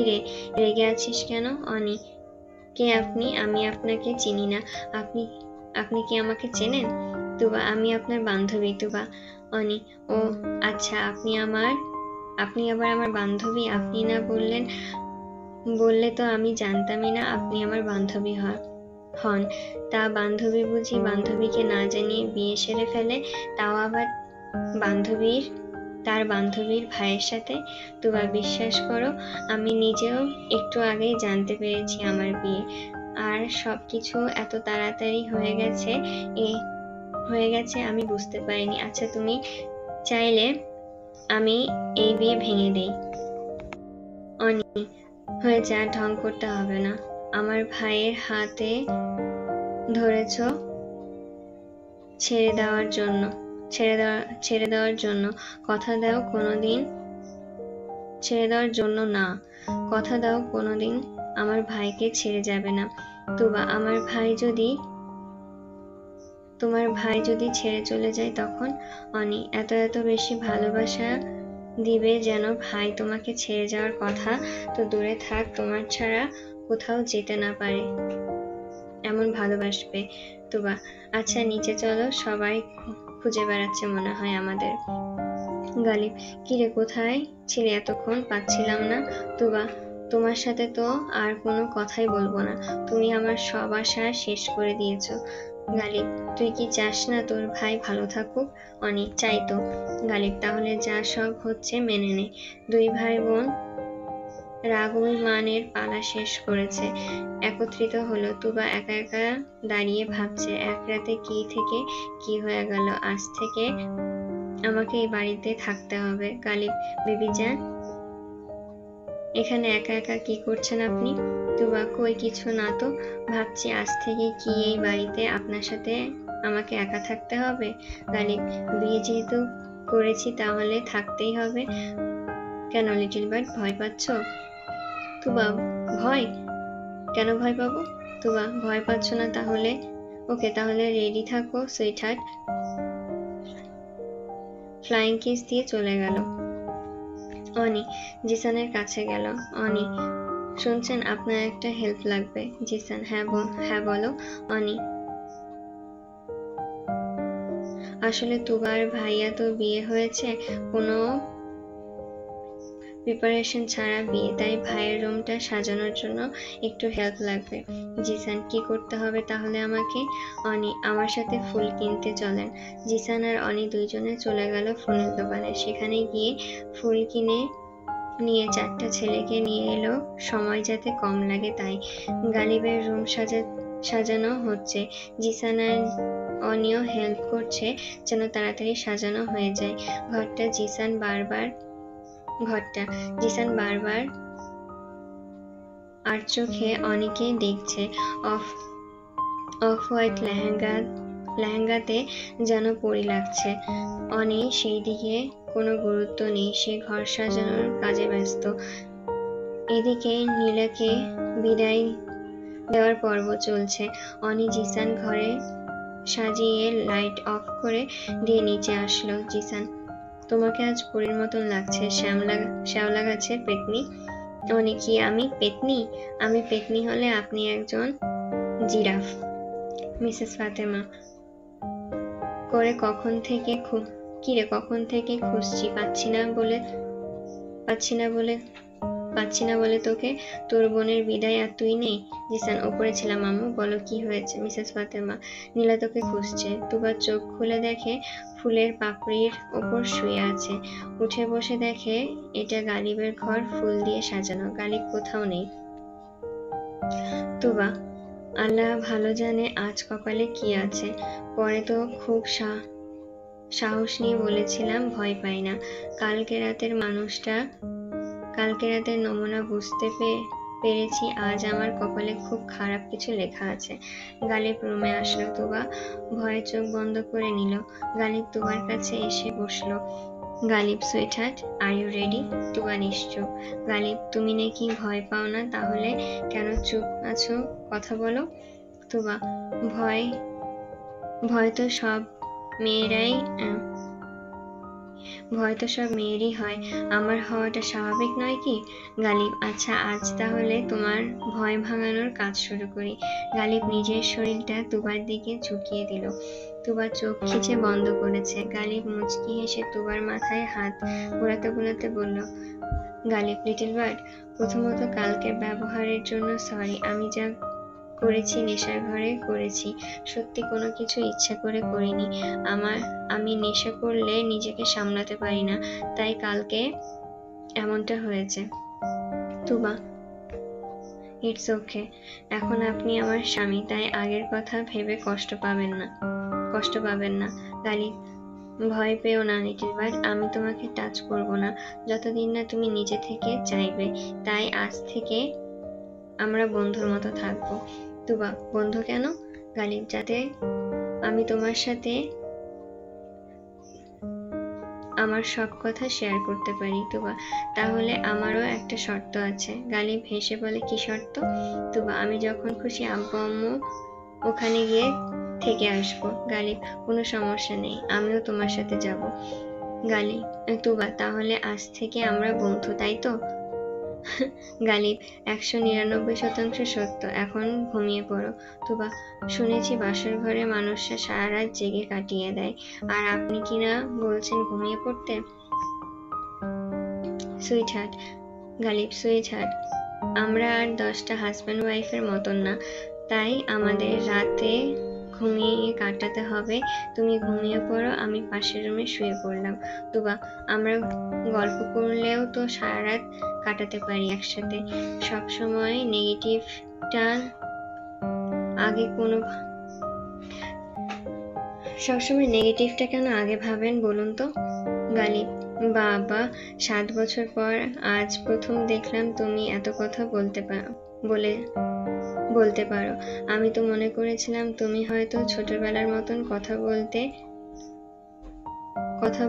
Speaker 1: রে রেগে আছিস কেন? অনি, কে আপনি? আমি আপনাকে চিনি না। আপনি কি আমাকে চেনেন? তুবা, আমি আপনার বান্ধবী। তুবা, অনি, ও আচ্ছা, আপনি আবার আমার বান্ধবী? আপনি না বললে তো আমি জানতামই না আপনি আমার বান্ধবী হন। তা বান্ধবী বুঝি বান্ধবীকে না জানিয়ে বিয়ে সেরে ফেলে, তাও আবার তার বান্ধবীর ভাইয়ের সাথে? তুবা, বিশ্বাস করো, আমি নিজেও একটু আগেই জানতে পেরেছি আমার বিয়ে। আর সবকিছু এত তাড়াতাড়ি হয়ে গেছে আমি বুঝতে পারিনি। আচ্ছা, তুমি চাইলে আমি এই বিয়ে ভেঙে দেই। অনি, হয়ে যা, ঢং করতে হবে না। আমার ভাইয়ের হাতে ধরেছ ছেড়ে দেওয়ার জন্য। কথা দাও কোনোদিন ছেড়ে দেওয়ার জন্য না। কথা দাও কোনোদিন আমার ভাইকে ছেড়ে যাবে না। তুবা, তোমার ভাই যদি ছেড়ে চলে যায় তখন? অনি, এত বেশি ভালোবাসা দিবে যেন ভাই তোমাকে ছেড়ে যাওয়ার কথা তো দূরে থাক, তোমার ছাড়া কোথাও যেতে না পারে এমন ভালোবাসবে। তুবা, আচ্ছা নিচে চলো, সবাই খুঁজে বেড়াচ্ছে মনে হয় আমাদের। গালিব, কিরে কোথায় ছিলে এতক্ষণ? পাচ্ছিলাম না। তুবা, তোমার সাথে তো আর কোনো কথাই বলবো না, তুমি আমার সব আশা শেষ করে দিয়েছো। গালিব, তুই কি চাস না তোর ভাই ভালো থাকুক? অনি, চাই তো। গালিব, তাহলে যা সব হচ্ছে মেনে নে। দুই ভাই বোন রাগ অভিমানের পালা শেষ করেছে, একত্রিত হলো। তুবা একা একা দাঁড়িয়ে ভাবছে, এক রাতে কি থেকে কি হয়ে গেল। আজ থেকে আমাকে এই বাড়িতে থাকতে হবে। গালিব, বেবি জান, এখানে একা একা কি করছেন আপনি? তুবা, কই কিছু না তো, ভাবছি আজ থেকে কি এই বাড়িতে আপনার সাথে আমাকে একা থাকতে হবে। গালিব, বিয়ে যেহেতু করেছি তাহলে থাকতেই হবে। কেন লিটল বার্ড, ভয় পাচ্ছ? তুবা, ভয়? কেন ভয় পাবো? তুবা, ভয় পাচ্ছ না তাহলে? ওকে, তাহলে রেডি থাকো সুইটহার্ট। ফ্লাইং কিস দিয়ে চলে গেল। অনি জিসানের কাছে গেল। অনি, শুনছেন, আপনার একটা হেল্প লাগবে। জিসান, হ্যাঁ বলো। অনি, আসলে তুবার ভাইয়া তো বিয়ে হয়েছে, কোনো প্রিপারেশন ছাড়া বিয়ে, তাই ভাইয়ের রুমটা সাজানোর জন্য একটু হেল্প লাগবে। জিসান, কি করতে হবে তাহলে আমাকে? অনি, আমার সাথে ফুল কিনতে চলেন। জিসান আর অনি দুইজনে চলে গেল ফুলের দোকানে। সেখানে গিয়ে ফুল কিনে নিয়ে 4টা ছেলেকে নিয়ে এলো, সময় যাতে কম লাগে তাই। গালিবের রুম সাজানো হচ্ছে। জিসান আর অনিও হেল্প করছে যেন তাড়াতাড়ি সাজানো হয়ে যায়। ঘরটা জিসান বারবার আর চোখে অনেকে দেখছে। অফ হোয়াইট লেহেঙ্গাতে যেন পরি লাগছে। অনি সেই দিকে কোনো গুরুত্ব নেই, সে ঘর সাজানোর কাজে ব্যস্ত। এদিকে নীলাকে বিদায় দেওয়ার পর্ব চলছে। অনি জিসান ঘরে সাজিয়ে লাইট অফ করে দিয়ে নিচে আসলো। জিসান, তোমাকে আজ পরীর মতন লাগছে। শ্যাওলা গাছের পেতনি। অনি, কি আমি পেতনি? আমি পেতনি হলে আপনি একজন জিরাফ। মিসেস ফাতেমা, কিরে কখন থেকে খুঁজছি, পাচ্ছি না বলে তোকে। তোর বোনের বিদায় আর তুই নেই। জিসান, ওপরে ছিলাম আম্মু, বলো কি হয়েছে? মিসেস ফাতেমা, নীলা তোকে খুঁজছে। দুবার চোখ খুলে দেখে ফুলের পাপড়ির ওপর শুয়ে আছে। উঠে বসে দেখে এটা গালিবের ঘর, ফুল দিয়ে সাজানো। গালিব কোথাও নেই। তুবা, আল্লাহ ভালো জানে আজ কপালে কি আছে। পরে তো খুব সাহস নিয়ে বলেছিলাম ভয় পাই না। কালকে রাতের নমুনা বুঝতে পেরেছি আজ আমার কপালে খুব খারাপ কিছু লেখা আছে। গালিব রুমে আসলো। তুবা ভয়ে চোখ বন্ধ করে নিল। গালিব তুবার কাছে এসে বসলো। Ghalib, sweetheart, are you ready? Tuba নিশ্চুপ। গালিব, তুমি নাকি ভয় পাও না, তাহলে কেন চুপ আছো? কথা বলো। তুবা, ভয় তো সব মেয়েরই হয়, আমার হওয়াটা স্বাভাবিক নয় কি? গালিব, আচ্ছা আজ তাহলে তোমার ভয় ভাঙানোর কাজ শুরু করি। গালিব নিজের শরীরটা তুবার দিকে ঝুঁকিয়ে দিল। তুবা চোখ খিচে বন্ধ করেছে। গালিব মুচকি হেসে তুবার মাথায় হাত বুলাতে বলল, গালিব, লিটল বার্ড, প্রথমত কালকের ব্যবহারের জন্য সরি। আমি যা করেছি নেশার ঘরে করেছি, সত্যি কোনো কিছু ইচ্ছা করে করিনি। আমি নেশা করলে নিজেকে সামলাতে পারি না, তাই কালকে এমনটা হয়েছে। তুবা, ইটস ওকে, এখন আপনি আমার স্বামী, তাই আগের কথা ভেবে কষ্ট পাবেন না। গালিব, ভয় পেও না লিটল বার্ড, আমি তোমাকে টাচ করব না যতদিন না তুমি নিজে থেকে চাইবে। তাই আজ থেকে আমরা বন্ধুর মতো থাকবো। তুবা, বন্ধু কেন? গালিব, যাতে আমি তোমার সাথে আমার সব কথা শেয়ার করতে পারি। তুবা, তাহলে আমারও একটা শর্ত আছে। গালিব হেসে বলে, কি শর্ত? তুবা, আমি যখন খুশি আব্বু আম্মু ওখানে গিয়ে থেকে আসবো। গালিব, কোনো সমস্যা নেই, আমিও তোমার সাথে যাব। গালিব, তুবা, তাহলে আজ থেকে আমরা বন্ধু, তাই তো? গালিব, 199% সত্য, এখন ঘুমিয়ে পড়ো। তুবা, শুনেছি বাসর ঘরে মানুষরা সারা রাত জেগে কাটিয়ে দেয়, আর আপনি কিনা বলছেন ঘুমিয়ে পড়তে। সুইটহার্ট, গালিব, সুইটহার্ট, আমরা আর 10টা হাজব্যান্ড ওয়াইফের মতন না, তাই আমাদের রাতে ঘুমিয়ে কাটাতে হবে। তুমি ঘুমিয়ে পড়ো, আমি পাশের রুমে শুয়ে পড়লাম। তুবা, আমরা গল্প করলেও তো সারা রাত কাটাতে পারি একসাথে। সবসময় নেগেটিভটা কেন আগে ভাবেন বলুন তো? গালিব, বাবা, 7 বছর পর আজ প্রথম দেখলাম তুমি এত কথা বলতে পারো। আমি তো মনে করেছিলাম তুমি হয়তো ছোটবেলার মতন কথা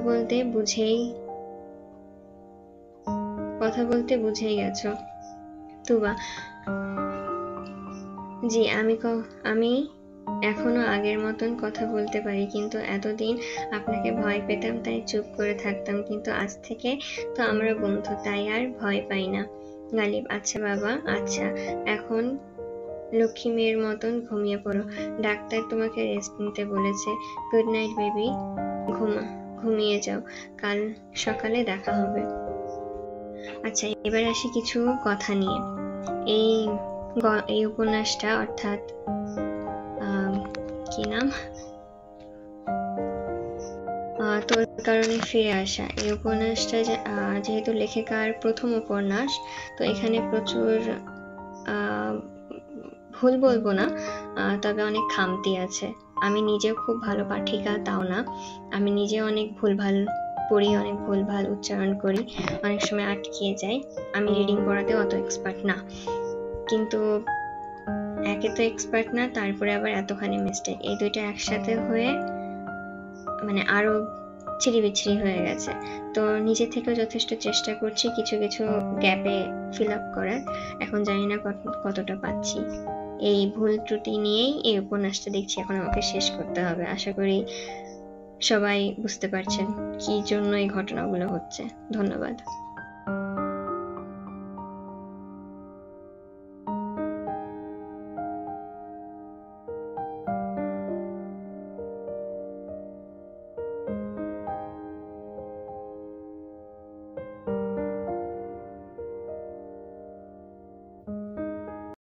Speaker 1: বলতে বুঝেই গেছো। তুবা, জি, আমি এখনো আগের মতন কথা বলতে পারি, কিন্তু এতদিন আপনাকে ভয় পেতাম তাই চুপ করে থাকতাম, কিন্তু আজ থেকে তো আমরা বন্ধু, তাই আর ভয় পাই না। গালিব, আচ্ছা বাবা, আচ্ছা, এখন লক্ষ্মী মেয়ের মতন ঘুমিয়ে পড়ো, ডাক্তার তোমাকে রেস্ট নিতে বলেছে। গুড নাইট বেবি, ঘুমিয়ে যাও, কাল সকালে দেখা হবে। আচ্ছা, এবার আসি কিছু কথা নিয়ে। এই উপন্যাসটা, অর্থাৎ কি নাম, তোর কারণে ফিরে আসা, এই উপন্যাসটা যেহেতু লেখিকার প্রথম উপন্যাস, তো এখানে প্রচুর ভুল বলবো না, তবে অনেক খামতি আছে। আমি নিজেও খুব ভালো পাঠিকা তাও না, আমি নিজে অনেক ভুলভাল পড়ি, অনেক ভুলভাল উচ্চারণ করি, অনেক সময় আটকিয়ে যাই। আমি রিডিং পড়াতে অত এক্সপার্ট না, কিন্তু একে তো এক্সপার্ট না, তারপরে আবার এতখানি মিস্টেক, এই দুইটা একসাথে হয়ে মানে আরো চিরিবিচ্ছিরি হয়ে গেছে। তো নিজে থেকেও যথেষ্ট চেষ্টা করছি কিছু কিছু গ্যাপে ফিল আপ করার, এখন জানি না কতটা পাচ্ছি। এই ভুল ত্রুটি নিয়েই এই উপন্যাসটা দেখছি এখন আমাকে শেষ করতে হবে। আশা করি সবাই বুঝতে পারছেন কি জন্য এই ঘটনাগুলো হচ্ছে। ধন্যবাদ।